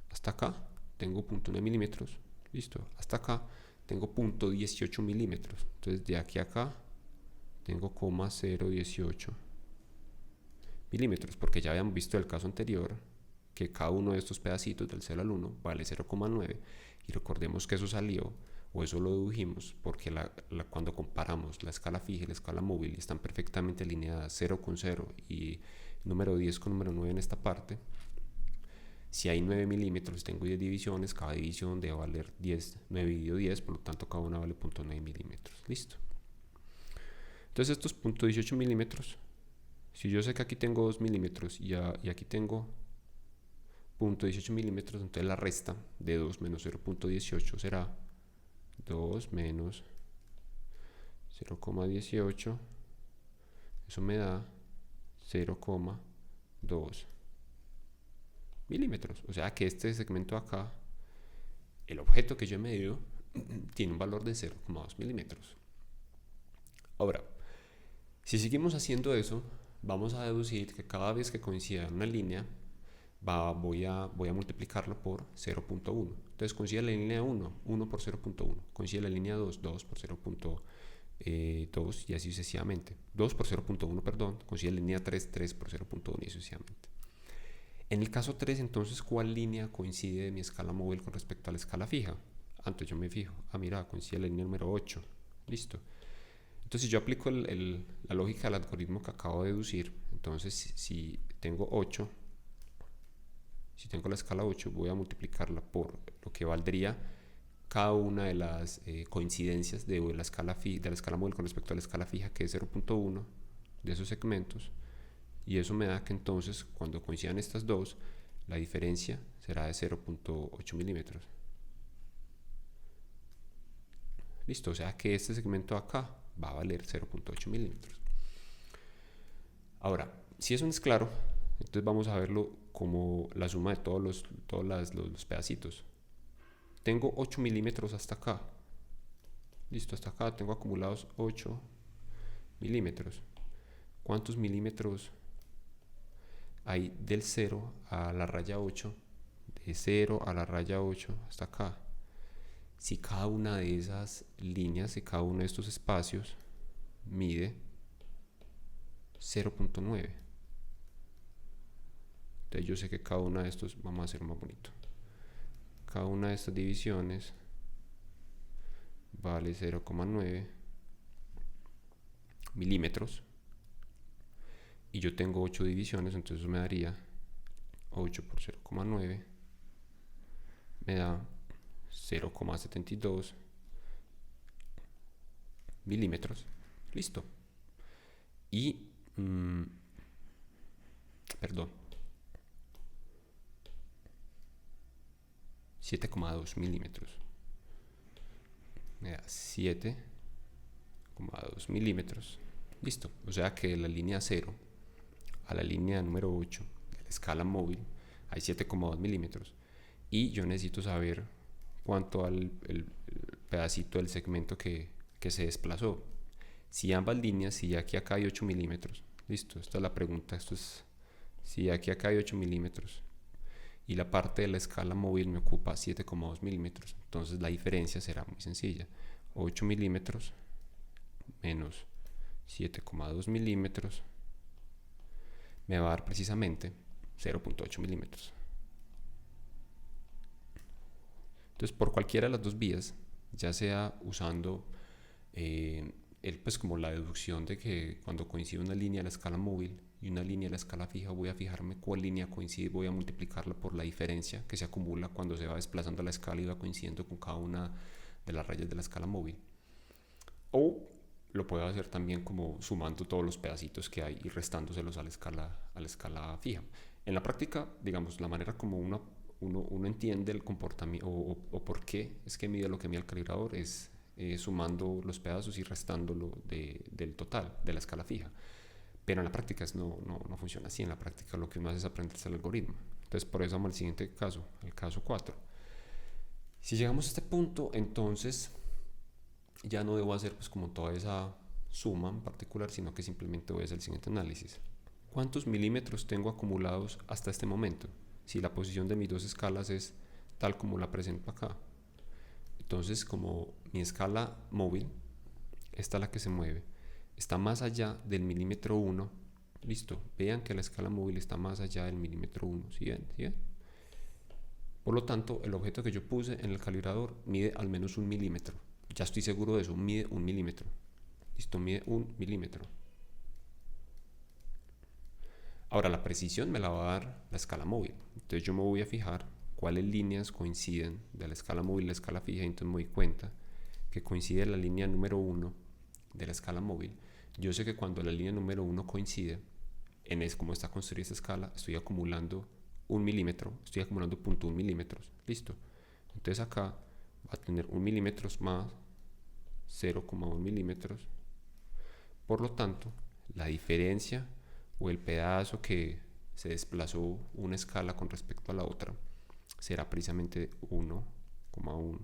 hasta acá tengo 0,9 milímetros, listo, hasta acá tengo 0,18 milímetros, entonces de aquí a acá tengo 0,018 milímetros, porque ya habíamos visto el caso anterior que cada uno de estos pedacitos del 0 al 1 vale 0,9, y recordemos que eso salió, o eso lo dedujimos, porque cuando comparamos la escala fija y la escala móvil están perfectamente alineadas 0 con 0 y número 10 con número 9 en esta parte. Si hay 9 milímetros, tengo 10 divisiones, cada división debe valer 10, 9 dividido 10, por lo tanto cada una vale 0,9 milímetros. Listo. Entonces estos 0,18 milímetros, si yo sé que aquí tengo 2 milímetros y aquí tengo 0,18 milímetros, entonces la resta de 2 menos 0,18 será 2 menos 0,18, eso me da 0,2 milímetros. O sea que este segmento acá, el objeto que yo he medido, tiene un valor de 0,2 milímetros. Ahora, si seguimos haciendo eso, vamos a deducir que cada vez que coincida una línea, voy a multiplicarlo por 0,1. Entonces coincide la línea 1, 1 por 0,1. Coincide la línea 2, 2 por 0,2 y así sucesivamente. 2 por 0,1, perdón. Coincide la línea 3, 3 por 0,1 y sucesivamente. En el caso 3, entonces, ¿cuál línea coincide de mi escala móvil con respecto a la escala fija? Entonces yo me fijo, mira, coincide la línea número 8. Listo. Entonces si yo aplico la lógica del algoritmo que acabo de deducir, entonces si tengo 8, si tengo la escala 8, voy a multiplicarla por lo que valdría cada una de las coincidencias de la escala móvil con respecto a la escala fija, que es 0.1 de esos segmentos, y eso me da que entonces cuando coincidan estas dos, la diferencia será de 0.8 milímetros. Listo, o sea que este segmento de acá va a valer 0.8 milímetros. Ahora, si eso no es claro, entonces vamos a verlo como la suma de todos los pedacitos. Tengo 8 milímetros hasta acá. Listo, hasta acá tengo acumulados 8 milímetros. ¿Cuántos milímetros hay del 0 a la raya 8? De 0 a la raya 8 hasta acá. Si cada una de esas líneas, si cada uno de estos espacios mide 0.9. Entonces yo sé que cada una de estos, vamos a hacerlo más bonito, cada una de estas divisiones vale 0.9 milímetros, y yo tengo 8 divisiones, entonces eso me daría 8 por 0.9 me da 0.72 milímetros. Listo. Y perdón, 7.2 milímetros me da 7.2 milímetros. Listo. O sea que de la línea 0 a la línea número 8 de la escala móvil hay 7.2 milímetros, y yo necesito saber cuánto al el pedacito del segmento que se desplazó. Si ambas líneas, si aquí acá hay 8 milímetros, listo, esta es la pregunta, esto es, si aquí acá hay 8 milímetros y la parte de la escala móvil me ocupa 7.2 milímetros, entonces la diferencia será muy sencilla. 8 milímetros menos 7.2 milímetros me va a dar precisamente 0.8 milímetros. Entonces, por cualquiera de las dos vías, ya sea usando pues como la deducción de que cuando coincide una línea de la escala móvil y una línea de la escala fija, voy a fijarme cuál línea coincide, voy a multiplicarla por la diferencia que se acumula cuando se va desplazando la escala y va coincidiendo con cada una de las rayas de la escala móvil. O lo puedo hacer también como sumando todos los pedacitos que hay y restándoselos a la escala fija. En la práctica, digamos, la manera como uno entiende el comportamiento o por qué es que mide lo que mide el calibrador es sumando los pedazos y restándolo del total de la escala fija. Pero en la práctica no funciona así. En la práctica lo que uno hace es aprenderse el algoritmo. Entonces por eso vamos al siguiente caso, el caso 4. Si llegamos a este punto, entonces ya no debo hacer pues como toda esa suma en particular, sino que simplemente voy a hacer el siguiente análisis. ¿Cuántos milímetros tengo acumulados hasta este momento? Si la posición de mis dos escalas es tal como la presento acá. Entonces, como mi escala móvil, esta es la que se mueve, está más allá del milímetro 1, listo, vean que la escala móvil está más allá del milímetro 1, ¿sí ven? ¿Sí ven? Por lo tanto, el objeto que yo puse en el calibrador mide al menos 1 milímetro. Ya estoy seguro de eso, mide 1 milímetro. Listo, mide 1 milímetro. Ahora, la precisión me la va a dar la escala móvil. Entonces yo me voy a fijar cuáles líneas coinciden de la escala móvil y la escala fija, y entonces me doy cuenta que coincide la línea número 1 de la escala móvil. Yo sé que cuando la línea número 1 coincide, como está construida esta escala, estoy acumulando 1 milímetro, estoy acumulando 0.1 milímetros. Listo. Entonces acá va a tener 1 milímetro más 0.1 milímetros. Por lo tanto, la diferencia o el pedazo que se desplazó una escala con respecto a la otra será precisamente 1.1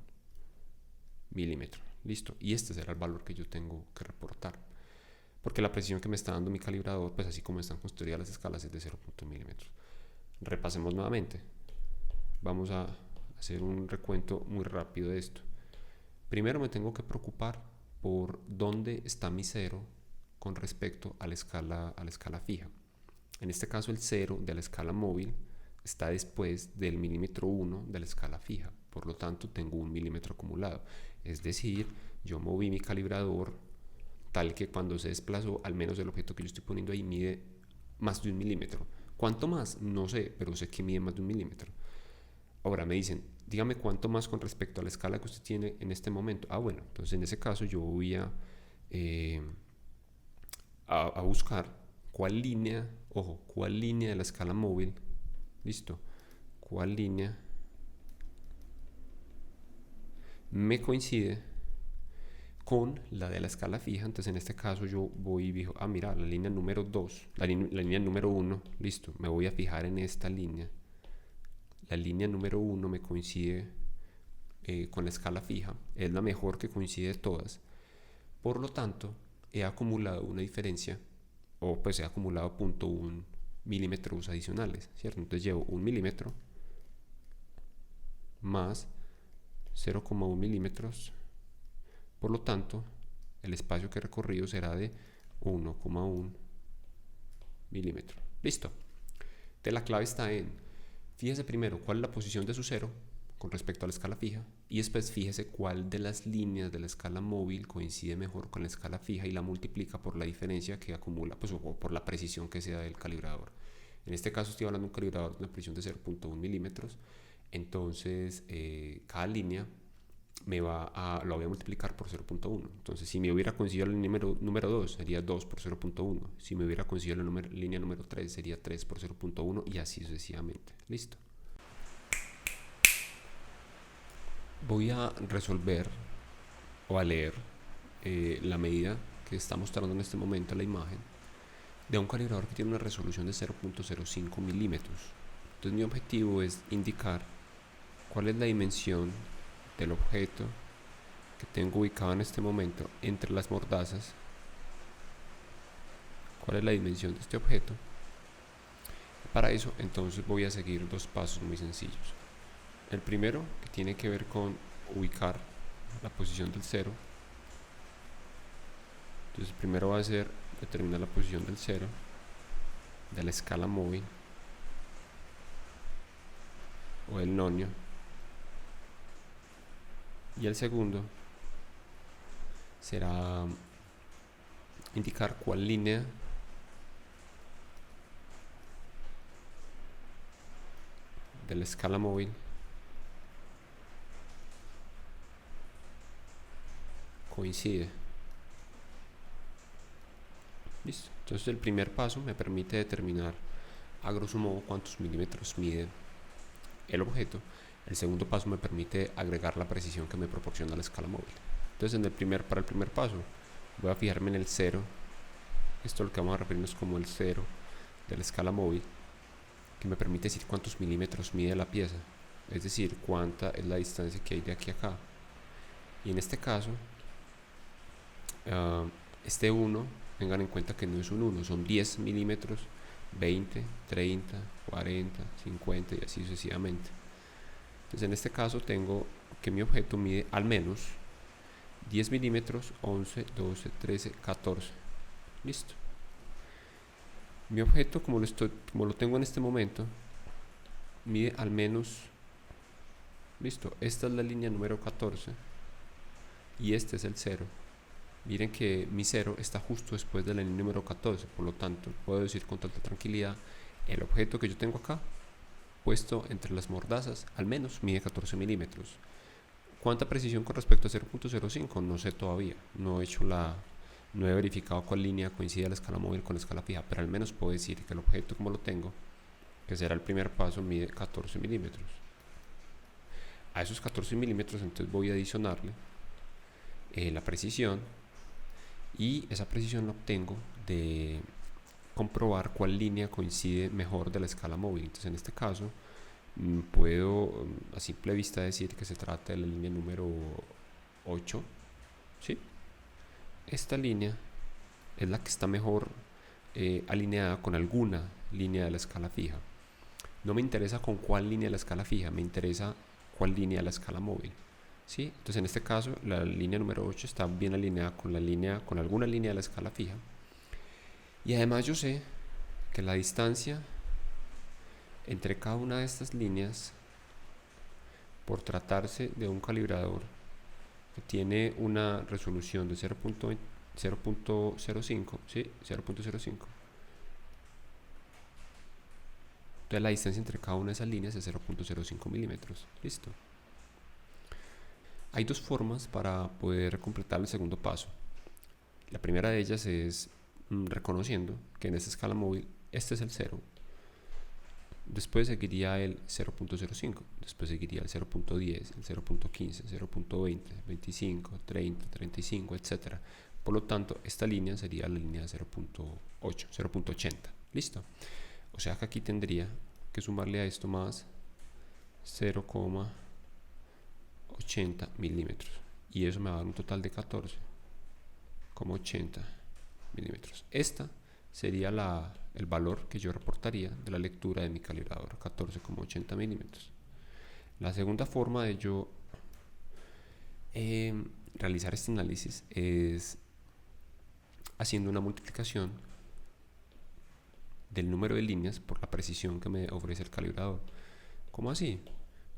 milímetro. Listo. Y este será el valor que yo tengo que reportar, porque la precisión que me está dando mi calibrador, pues así como están construidas las escalas, es de 0.1 milímetros. Repasemos nuevamente. Vamos a hacer un recuento muy rápido de esto. Primero me tengo que preocupar por dónde está mi 0 con respecto a la escala fija. En este caso el 0 de la escala móvil está después del milímetro 1 de la escala fija. Por lo tanto tengo 1 milímetro acumulado. Es decir, yo moví mi calibrador tal que cuando se desplazó, al menos el objeto que yo estoy poniendo ahí mide más de 1 milímetro. ¿Cuánto más? No sé, pero sé que mide más de 1 milímetro. Ahora me dicen, dígame cuánto más con respecto a la escala que usted tiene en este momento. Bueno, entonces en ese caso yo voy a buscar cuál línea, ojo, cuál línea de la escala móvil, listo, cuál línea me coincide con la de la escala fija. Entonces en este caso yo voy y digo, mira, la línea número 2, la línea número 1, listo, me voy a fijar en esta línea. La línea número 1 me coincide con la escala fija, es la mejor que coincide de todas. Por lo tanto, he acumulado una diferencia, o pues he acumulado 0.1 milímetros adicionales, ¿cierto? Entonces llevo 1 milímetro más 0,1 milímetros. Por lo tanto, el espacio que he recorrido será de 1,1 milímetro. Listo. Entonces la clave está en, fíjese primero cuál es la posición de su cero con respecto a la escala fija, y después fíjese cuál de las líneas de la escala móvil coincide mejor con la escala fija y la multiplica por la diferencia que acumula, pues, o por la precisión que sea del calibrador. En este caso estoy hablando de un calibrador de una precisión de 0.1 milímetros, entonces cada línea lo voy a multiplicar por 0.1. Entonces si me hubiera coincidido la línea número 2 sería 2 por 0.1, si me hubiera coincidido la línea número 3 sería 3 por 0.1 y así sucesivamente. Listo. Voy a resolver o a leer la medida que está mostrando en este momento la imagen de un calibrador que tiene una resolución de 0.05 milímetros. Entonces mi objetivo es indicar cuál es la dimensión del objeto que tengo ubicado en este momento entre las mordazas, cuál es la dimensión de este objeto. Para eso entonces voy a seguir dos pasos muy sencillos. El primero, que tiene que ver con ubicar la posición del cero. Entonces primero va a ser determinar la posición del cero de la escala móvil o el nonio, y el segundo será indicar cuál línea de la escala móvil coincide. Listo. Entonces el primer paso me permite determinar a grosso modo cuántos milímetros mide el objeto. El segundo paso me permite agregar la precisión que me proporciona la escala móvil. Entonces para el primer paso voy a fijarme en el cero. Esto es lo que vamos a referirnos como el cero de la escala móvil, que me permite decir cuántos milímetros mide la pieza, es decir, cuánta es la distancia que hay de aquí a acá. Y en este caso, este 1, tengan en cuenta que no es un 1, son 10 milímetros, 20, 30, 40, 50 y así sucesivamente. Entonces en este caso tengo que mi objeto mide al menos 10 milímetros, 11, 12, 13, 14. Listo. Mi objeto, como lo tengo en este momento, mide al menos, listo, esta es la línea número 14 y este es el 0. Miren que mi 0 está justo después de la línea número 14, por lo tanto puedo decir con total tranquilidad, el objeto que yo tengo acá puesto entre las mordazas al menos mide 14 milímetros. ¿Cuánta precisión con respecto a 0.05? No sé todavía, no he verificado cuál línea coincide la escala móvil con la escala fija, pero al menos puedo decir que el objeto como lo tengo, que será el primer paso, mide 14 milímetros. A esos 14 milímetros entonces voy a adicionarle la precisión, y esa precisión la obtengo de comprobar cuál línea coincide mejor de la escala móvil. Entonces en este caso puedo a simple vista decir que se trata de la línea número 8, ¿sí? Esta línea es la que está mejor alineada con alguna línea de la escala fija. No me interesa con cuál línea de la escala fija, me interesa cuál línea de la escala móvil, ¿sí? Entonces en este caso la línea número 8 está bien alineada con alguna línea de la escala fija, y además yo sé que la distancia entre cada una de estas líneas, por tratarse de un calibrador que tiene una resolución de 0.05, ¿sí? 0.05. Entonces la distancia entre cada una de esas líneas es 0.05 milímetros. Listo. hay dos formas para poder completar el segundo paso. La primera de ellas es reconociendo que en esta escala móvil este es el 0. Después seguiría el 0.05, después seguiría el 0.10, el 0.15, 0.20, 25, 30, 35, etc. Por lo tanto, esta línea sería la línea 0.8, 0.80. ¿Listo? O sea que aquí tendría que sumarle a esto más 0,80 milímetros. Y eso me va a dar un total de 14,80 milímetros. Esta sería el valor que yo reportaría de la lectura de mi calibrador, 14,80 milímetros. La segunda forma de yo realizar este análisis es haciendo una multiplicación del número de líneas por la precisión que me ofrece el calibrador. ¿Cómo así?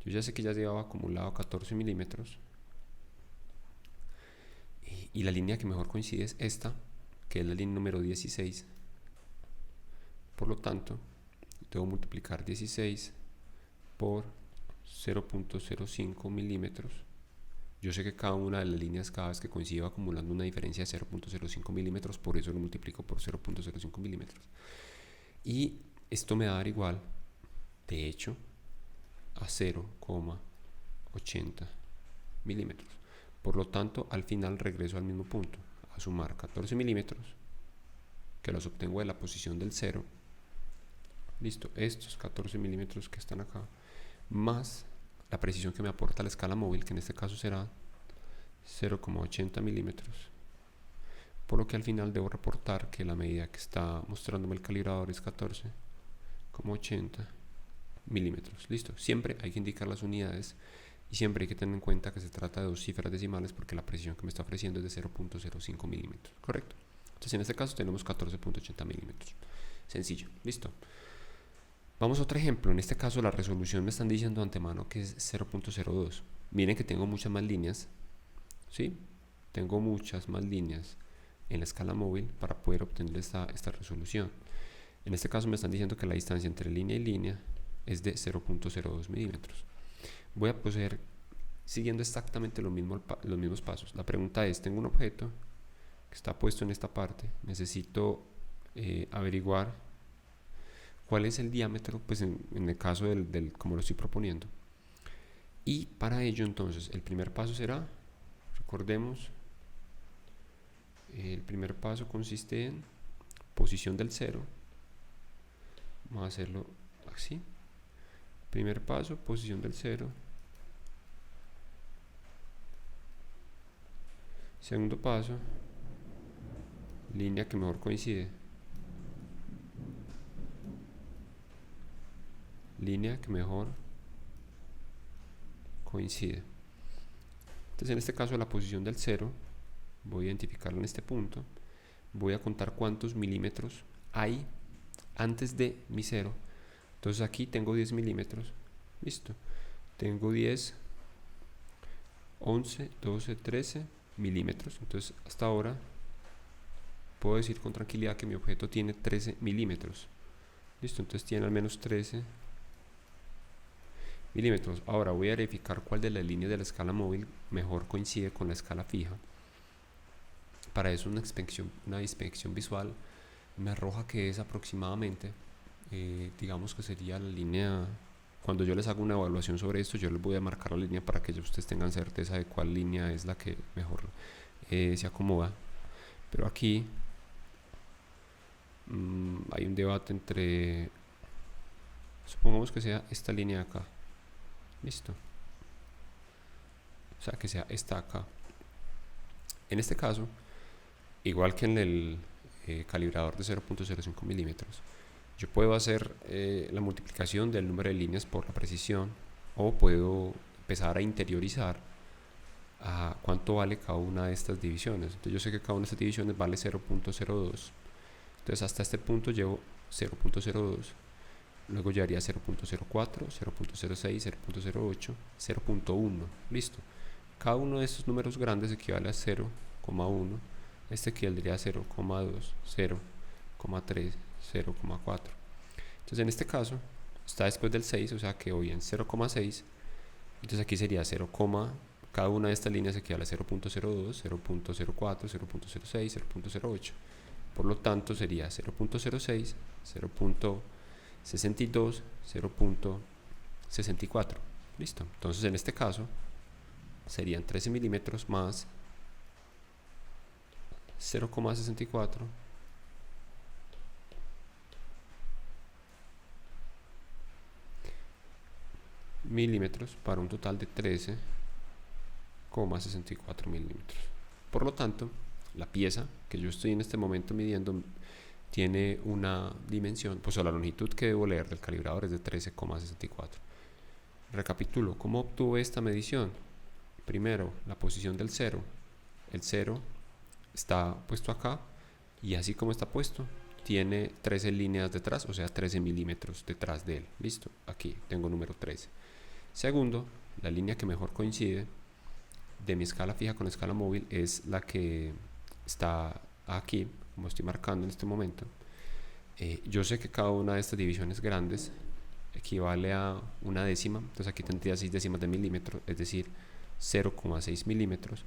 Yo ya sé que ya llevaba acumulado 14 milímetros y la línea que mejor coincide es esta, que es la línea número 16. Por lo tanto, debo multiplicar 16 por 0.05 milímetros. Yo sé que cada una de las líneas, cada vez que coincide, va acumulando una diferencia de 0.05 milímetros, por eso lo multiplico por 0.05 milímetros. Y esto me va a dar igual, de hecho, a 0,80 milímetros. Por lo tanto, al final regreso al mismo punto, a sumar 14 milímetros, que los obtengo de la posición del 0. Listo, estos 14 milímetros que están acá, más la precisión que me aporta la escala móvil, que en este caso será 0,80 milímetros. Por lo que al final debo reportar que la medida que está mostrándome el calibrador es 14,80 milímetros. Listo, siempre hay que indicar las unidades y siempre hay que tener en cuenta que se trata de dos cifras decimales porque la precisión que me está ofreciendo es de 0.05 milímetros, ¿correcto? Entonces en este caso tenemos 14,80 milímetros. Sencillo, listo. Vamos a otro ejemplo. En este caso la resolución me están diciendo de antemano que es 0.02. Miren que tengo muchas más líneas, ¿sí? Tengo muchas más líneas en la escala móvil para poder obtener esta resolución. En este caso me están diciendo que la distancia entre línea y línea es de 0.02 milímetros. Voy a proceder siguiendo exactamente los mismos pasos. La pregunta es, tengo un objeto que está puesto en esta parte, necesito averiguar cuál es el diámetro, pues en el caso como lo estoy proponiendo. Y para ello entonces el primer paso será, recordemos, el primer paso consiste en posición del 0. Vamos a hacerlo así. Primer paso, posición del 0. Segundo paso, línea que mejor coincide. Línea que mejor coincide. Entonces en este caso la posición del 0, voy a identificarla en este punto. Voy a contar cuántos milímetros hay antes de mi 0. Entonces aquí tengo 10 milímetros. Listo. Tengo 10, 11, 12, 13 milímetros. Entonces hasta ahora puedo decir con tranquilidad que mi objeto tiene 13 milímetros. Listo. Entonces tiene al menos 13 milímetros. Ahora voy a verificar cuál de las líneas de la escala móvil mejor coincide con la escala fija. Para eso una inspección visual me arroja que es aproximadamente, digamos que sería la línea. Cuando yo les hago una evaluación sobre esto, yo les voy a marcar la línea para que ustedes tengan certeza de cuál línea es la que mejor se acomoda. Pero aquí hay un debate entre, supongamos que sea esta línea de acá. Listo. O sea, que sea esta acá. En este caso, igual que en el calibrador de 0.05 milímetros, yo puedo hacer la multiplicación del número de líneas por la precisión, o puedo empezar a interiorizar a cuánto vale cada una de estas divisiones. Entonces yo sé que cada una de estas divisiones vale 0.02. Entonces hasta este punto llevo 0.02. Luego llevaría 0.04, 0.06, 0.08, 0.1. Listo. Cada uno de estos números grandes equivale a 0,1. Este equivaldría a 0,2, 0,3, 0,4. Entonces en este caso está después del 6, o sea que voy en 0,6. Entonces aquí sería 0,4 Cada una de estas líneas equivale a 0.02, 0.04, 0.06, 0.08. Por lo tanto, sería 0.06, 0.62, 0.64. Listo. Entonces, en este caso, serían 13 milímetros más 0,64 milímetros para un total de 13,64 milímetros. Por lo tanto, la pieza que yo estoy en este momento midiendo tiene una dimensión, pues la longitud que debo leer del calibrador es de 13,64. Recapitulo, ¿cómo obtuve esta medición? Primero, la posición del 0. El 0 está puesto acá y así como está puesto, tiene 13 líneas detrás, o sea 13 milímetros detrás de él. Listo, aquí tengo número 13. Segundo, la línea que mejor coincide de mi escala fija con la escala móvil es la que está aquí, como estoy marcando en este momento. Yo sé que cada una de estas divisiones grandes equivale a una décima, entonces aquí tendría 6 décimas de milímetro, es decir, 0,6 milímetros,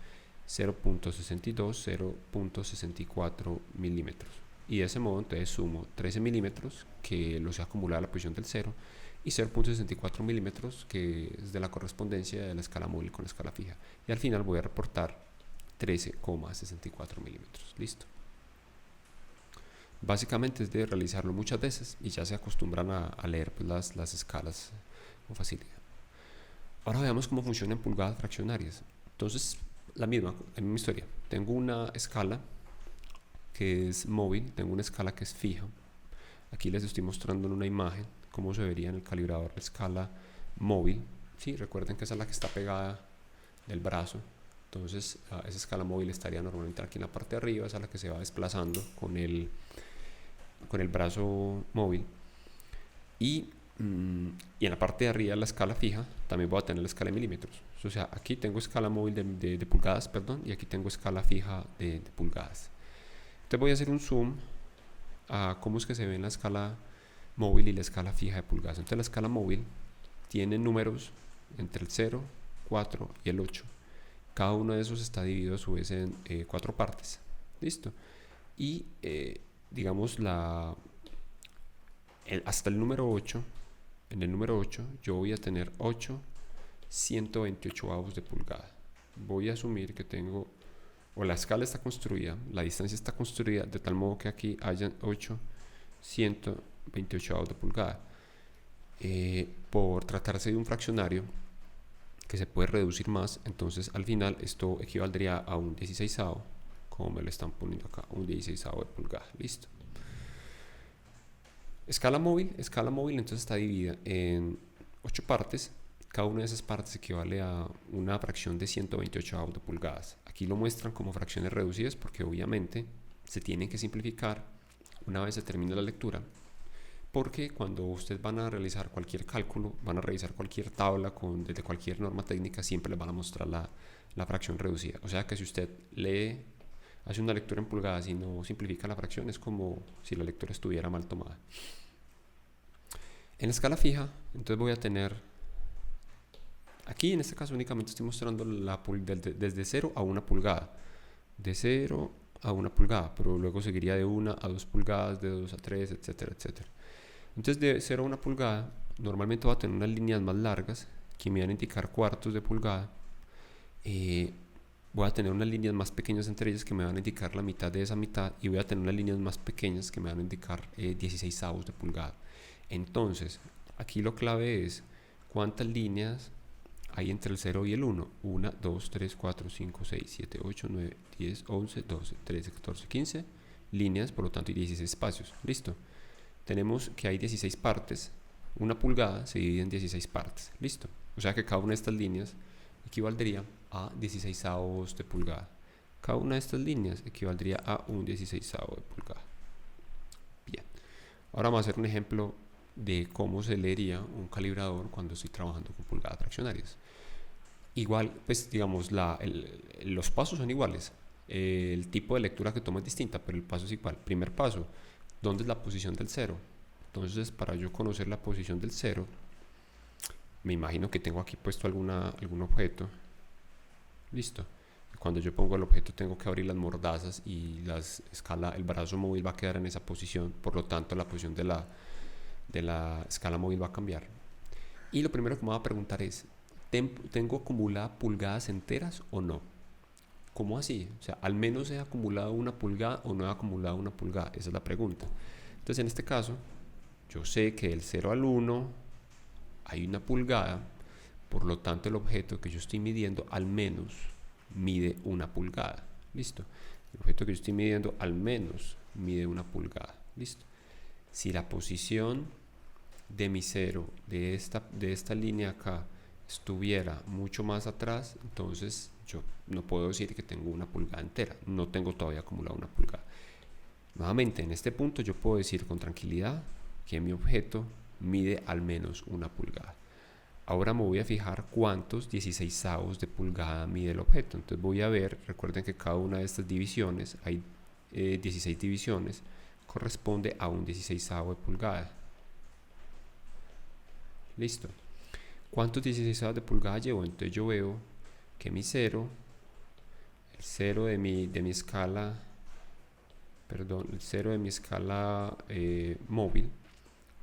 0.62, 0.64 milímetros. Y de ese modo entonces sumo 13 milímetros, que los he acumulado a la posición del 0, y 0.64 milímetros, que es de la correspondencia de la escala móvil con la escala fija. Y al final voy a reportar 13,64 milímetros. Listo. Básicamente es de realizarlo muchas veces y ya se acostumbran a leer pues, las escalas con facilidad. Ahora veamos cómo funciona en pulgadas fraccionarias. Entonces, la misma historia. Tengo una escala que es móvil, tengo una escala que es fija. Aquí les estoy mostrando en una imagen cómo se vería en el calibrador la escala móvil. Sí, recuerden que esa es la que está pegada del brazo. Entonces, esa escala móvil estaría normalmente aquí en la parte de arriba, esa es la que se va desplazando con el brazo móvil. Y en la parte de arriba la escala fija también voy a tener la escala de milímetros. O sea, aquí tengo escala móvil de pulgadas, perdón, y aquí tengo escala fija de pulgadas. Entonces voy a hacer un zoom a cómo es que se ve en la escala móvil y la escala fija de pulgadas. Entonces la escala móvil tiene números entre el 0, 4 y el 8. Cada uno de esos está dividido a su vez en 4 partes. Listo. Y digamos hasta el número 8, en el número 8 yo voy a tener 8 128avos de pulgada. Voy a asumir que tengo, o la escala está construida, la distancia está construida de tal modo que aquí hayan 8 128avos de pulgada. Por tratarse de un fraccionario que se puede reducir más, entonces al final esto equivaldría a un 16avo, como me lo están poniendo acá, un 16avo de pulgada. Listo. Escala móvil entonces está dividida en 8 partes. Cada una de esas partes equivale a una fracción de 128avos de pulgadas. Aquí lo muestran como fracciones reducidas porque obviamente se tienen que simplificar una vez se termine la lectura, porque cuando ustedes van a realizar cualquier cálculo, van a revisar cualquier tabla desde cualquier norma técnica, siempre les van a mostrar la fracción reducida. O sea que si usted hace una lectura en pulgadas y no simplifica la fracción, es como si la lectura estuviera mal tomada. En la escala fija, entonces voy a tener, aquí en este caso únicamente estoy mostrando desde 0 a 1 pulgada, de 0 a 1 pulgada, pero luego seguiría de 1 a 2 pulgadas, de 2 a 3, etcétera, etcétera. Entonces de 0 a 1 pulgada, normalmente voy a tener unas líneas más largas que me van a indicar cuartos de pulgada. Voy a tener unas líneas más pequeñas entre ellas que me van a indicar la mitad de esa mitad, y voy a tener unas líneas más pequeñas que me van a indicar 16avos de pulgada. Entonces, aquí lo clave es cuántas líneas hay entre el 0 y el 1. 1, 2, 3, 4, 5, 6, 7, 8, 9, 10, 11, 12, 13, 14, 15 líneas, por lo tanto hay 16 espacios. Listo. Tenemos que hay 16 partes. Una pulgada se divide en 16 partes. Listo. O sea que cada una de estas líneas equivaldría a 16avos de pulgada. Cada una de estas líneas equivaldría a un 16avo de pulgada. Bien. Ahora vamos a hacer un ejemplo de cómo se leería un calibrador cuando estoy trabajando con pulgadas fraccionarias. Igual, pues digamos, los pasos son iguales. El tipo de lectura que tomo es distinta, pero el paso es igual. Primer paso, ¿dónde es la posición del 0? Entonces, para yo conocer la posición del 0, me imagino que tengo aquí puesto algún objeto. Listo. Cuando yo pongo el objeto tengo que abrir las mordazas y el brazo móvil va a quedar en esa posición, por lo tanto la posición de la escala móvil va a cambiar. Y lo primero que me va a preguntar es, ¿tengo acumuladas pulgadas enteras o no? ¿Cómo así? O sea, al menos he acumulado una pulgada o no he acumulado una pulgada. Esa es la pregunta. Entonces, en este caso, yo sé que del 0 al 1 hay una pulgada, por lo tanto el objeto que yo estoy midiendo al menos mide una pulgada. Listo. El objeto que yo estoy midiendo al menos mide una pulgada. Listo. Si la posición de mi 0 de esta línea acá estuviera mucho más atrás, entonces yo no puedo decir que tengo una pulgada entera, no tengo todavía acumulado una pulgada. Nuevamente, en este punto yo puedo decir con tranquilidad que mi objeto mide al menos una pulgada. Ahora me voy a fijar cuántos 16avos de pulgada mide el objeto. Entonces voy a ver, recuerden que cada una de estas divisiones, hay 16 divisiones, corresponde a un 16avo de pulgada. Listo. ¿Cuántos 16avos de pulgada llevo? Entonces yo veo que mi 0, el 0 de mi escala, perdón, el 0 de mi escala móvil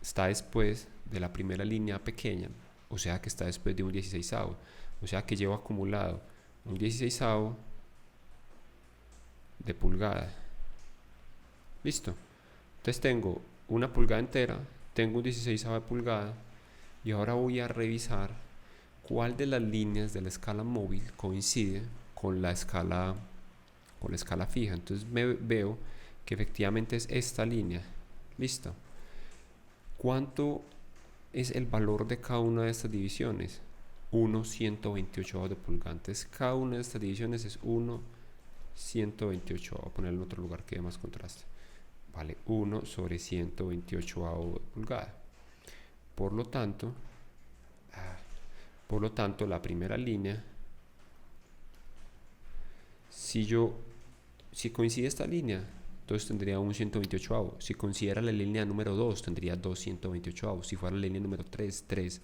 está después de la primera línea pequeña, o sea que está después de un 16avo, o sea que llevo acumulado un 16avo de pulgada. Listo. Entonces tengo una pulgada entera, tengo un 16avo de pulgada, y ahora voy a revisar cuál de las líneas de la escala móvil coincide con la escala fija. Entonces veo que efectivamente es esta línea. Listo. ¿Cuánto es el valor de cada una de estas divisiones? 1/128 de pulgada. Entonces cada una de estas divisiones es 1/128. Voy a ponerlo en otro lugar que dé más contraste. Vale, 1/128 de pulgada. Por lo tanto, la primera línea, si coincide esta línea, entonces tendría un 128avo. Si considera la línea número 2, tendría 2 128avos. Si fuera la línea número 3, 3.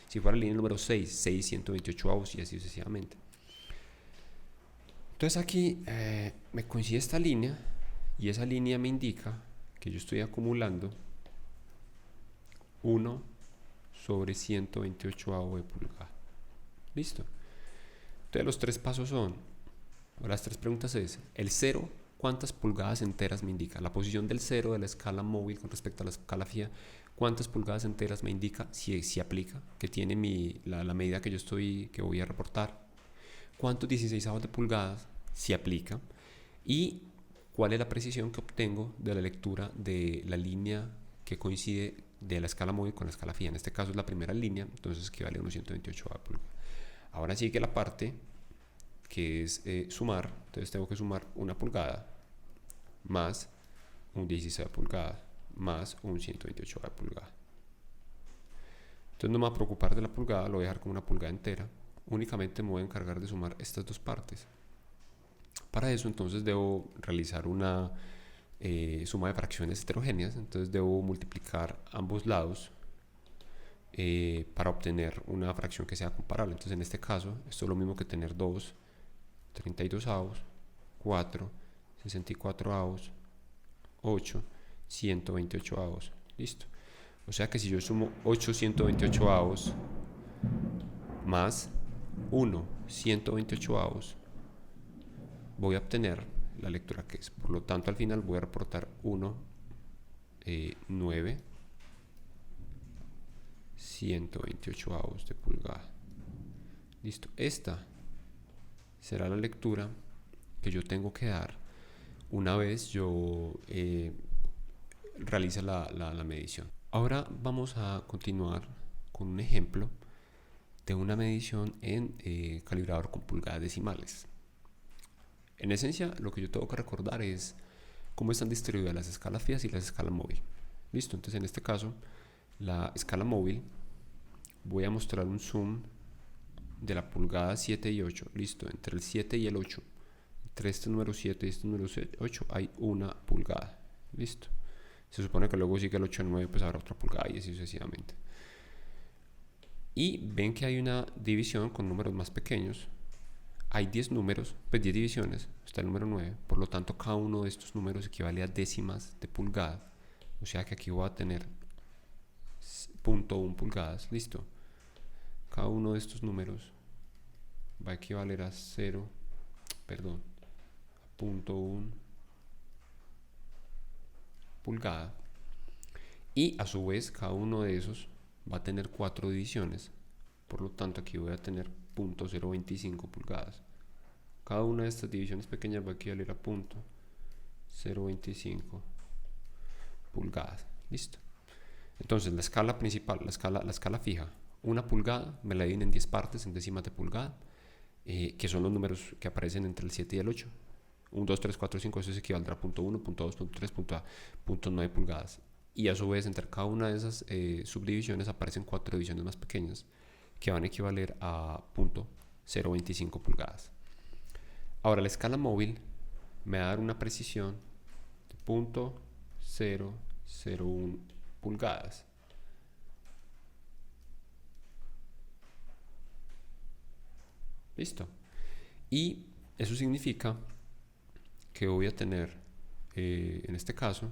Si fuera la línea número 6, 6 128avos y así sucesivamente. Entonces aquí me coincide esta línea y esa línea me indica que yo estoy acumulando 1/128avo de pulgada. Listo. Entonces los tres pasos son, o las tres preguntas es, el 0, ¿cuántas pulgadas enteras me indica? La posición del 0 de la escala móvil con respecto a la escala fija, ¿cuántas pulgadas enteras me indica si aplica, que tiene la medida que voy a reportar? ¿Cuántos 16avos de pulgadas si aplica? Y cuál es la precisión que obtengo de la lectura de la línea que coincide de la escala móvil con la escala fija. En este caso es la primera línea, entonces equivale a 1/128 de pulgada. Ahora sigue la parte que es sumar. Entonces tengo que sumar una pulgada más un 16 de pulgada más un 128 de pulgada. Entonces no me voy a preocupar de la pulgada, lo voy a dejar como una pulgada entera. Únicamente me voy a encargar de sumar estas dos partes. Para eso entonces debo realizar una suma de fracciones heterogéneas. Entonces debo multiplicar ambos lados para obtener una fracción que sea comparable. Entonces en este caso esto es lo mismo que tener 2 32avos, 4 64avos, 8 128avos. Listo. O sea que si yo sumo 8 128avos más 1 128avos, voy a obtener la lectura que es. Por lo tanto, al final voy a reportar 9 128avos de pulgada. Listo. Esta será la lectura que yo tengo que dar una vez yo realice la medición. Ahora vamos a continuar con un ejemplo de una medición en calibrador con pulgadas decimales. En esencia, lo que yo tengo que recordar es cómo están distribuidas las escalas fijas y las escalas móviles. Listo, entonces en este caso, la escala móvil, voy a mostrar un zoom de la pulgada 7 y 8. Listo, entre el 7 y el 8, entre este número 7 y este número 8, hay una pulgada. Listo. Se supone que luego sigue el 8 al 9, pues habrá otra pulgada y así sucesivamente. Y ven que hay una división con números más pequeños. hay 10 números, pues 10 divisiones, está el número 9, por lo tanto cada uno de estos números equivale a décimas de pulgada, o sea que aquí voy a tener 0.1 pulgadas, listo. Cada uno de estos números va a equivaler a 0.1 pulgada, y a su vez cada uno de esos va a tener 4 divisiones, por lo tanto aquí voy a tener 0.025 pulgadas. Cada una de estas divisiones pequeñas va a equivaler a 0.025 pulgadas, listo. Entonces la escala principal, la escala fija, 1 pulgada me la dividen en 10 partes, en décimas de pulgada, que son los números que aparecen entre el 7 y el 8. 1, 2, 3, 4, 5, eso se equivaldrá a 0.1, 0.2, 0.3, 0.9 pulgadas. Y a su vez, entre cada una de esas subdivisiones aparecen 4 divisiones más pequeñas, que van a equivaler a 0.025 pulgadas. Ahora, la escala móvil me va a dar una precisión de 0.001 pulgadas. Listo. Y eso significa que voy a tener, en este caso,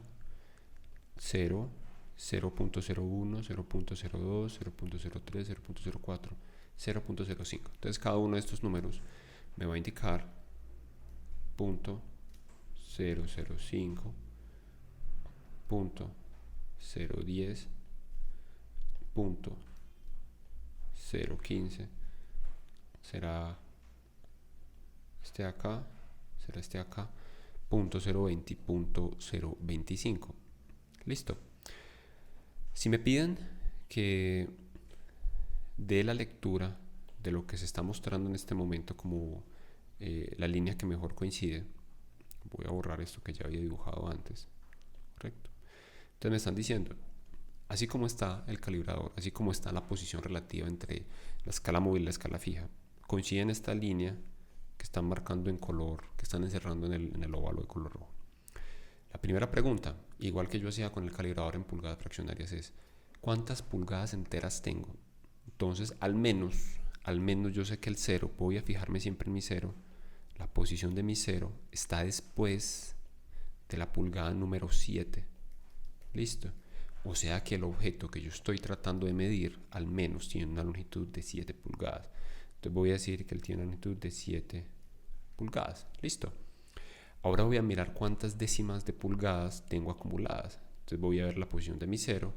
0, 0.01, 0.02, 0.03, 0.04, 0.05. Entonces cada uno de estos números me va a indicar 0.005, 0.010, 0.015, será este de acá, será este de acá, 0.020, 0.025. Listo. Si me piden que dé la lectura de lo que se está mostrando en este momento como la línea que mejor coincide, voy a borrar esto que ya había dibujado antes, correcto. Entonces me están diciendo, así como está el calibrador, así como está la posición relativa entre la escala móvil y la escala fija, coincide en esta línea que están marcando en color, que están encerrando en el óvalo de color rojo. La primera pregunta, igual que yo hacía con el calibrador en pulgadas fraccionarias, es ¿cuántas pulgadas enteras tengo? Entonces, al menos yo sé que el 0, voy a fijarme siempre en mi 0, la posición de mi 0 está después de la pulgada número 7. Listo. O sea que el objeto que yo estoy tratando de medir al menos tiene una longitud de 7 pulgadas. Entonces voy a decir que él tiene una longitud de 7 pulgadas. Listo. Ahora voy a mirar cuántas décimas de pulgadas tengo acumuladas. Entonces voy a ver la posición de mi 0.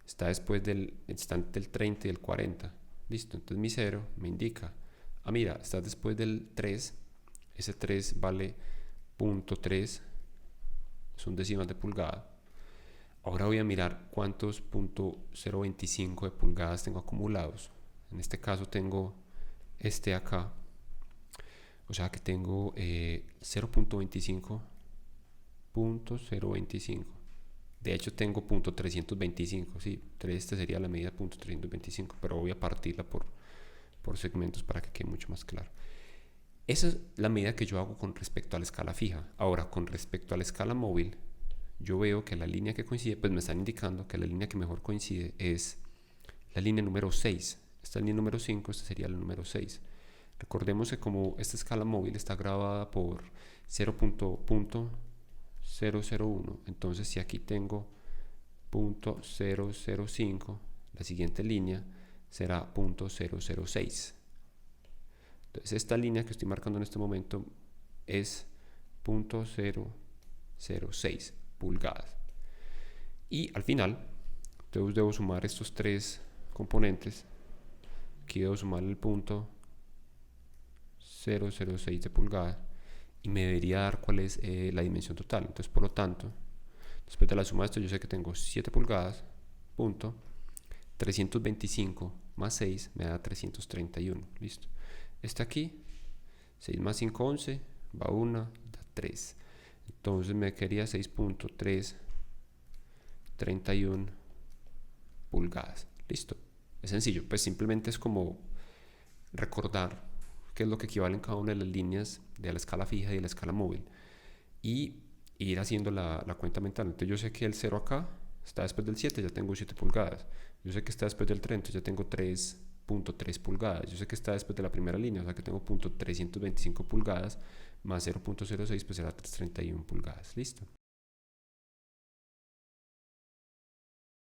Está después está entre el 30 y el 40. Listo. Entonces mi 0 me indica, mira, está después del 3. Ese 3 vale 0.3. Son décimas de pulgada. Ahora voy a mirar cuántos 0.025 de pulgadas tengo acumulados. En este caso tengo este acá. O sea que tengo 0.25, 0.025. De hecho tengo 0.325, sí, este sería la medida 0.325, pero voy a partirla por segmentos para que quede mucho más claro. Esa es la medida que yo hago con respecto a la escala fija. Ahora, con respecto a la escala móvil, yo veo que la línea que coincide, pues me están indicando que la línea que mejor coincide es la línea número 6. Esta es la línea número 5, esta sería la número 6. Recordemos que como esta escala móvil está grabada por 0.001, entonces si aquí tengo 0.005, la siguiente línea será 0.006. Entonces esta línea que estoy marcando en este momento es 0.006 pulgadas. Y al final, entonces debo sumar estos tres componentes. Aquí debo sumar el 0.006 de pulgada y me debería dar cuál es la dimensión total. Entonces, por lo tanto, después de la suma de esto, yo sé que tengo 7 pulgadas, 325 más 6 me da 331. Listo. Este aquí, 6 más 5, 11, va 1, da 3. Entonces me quedaría 6.331 pulgadas. Listo. Es sencillo, pues simplemente es como recordar qué es lo que equivalen cada una de las líneas de la escala fija y de la escala móvil y ir haciendo la cuenta mental. Entonces yo sé que el 0 acá está después del 7, ya tengo 7 pulgadas. Yo sé que está después del 30, ya tengo 3 .3 pulgadas. Yo sé que está después de la primera línea, o sea que tengo .325 pulgadas más 0.06, pues será 331 pulgadas. Listo.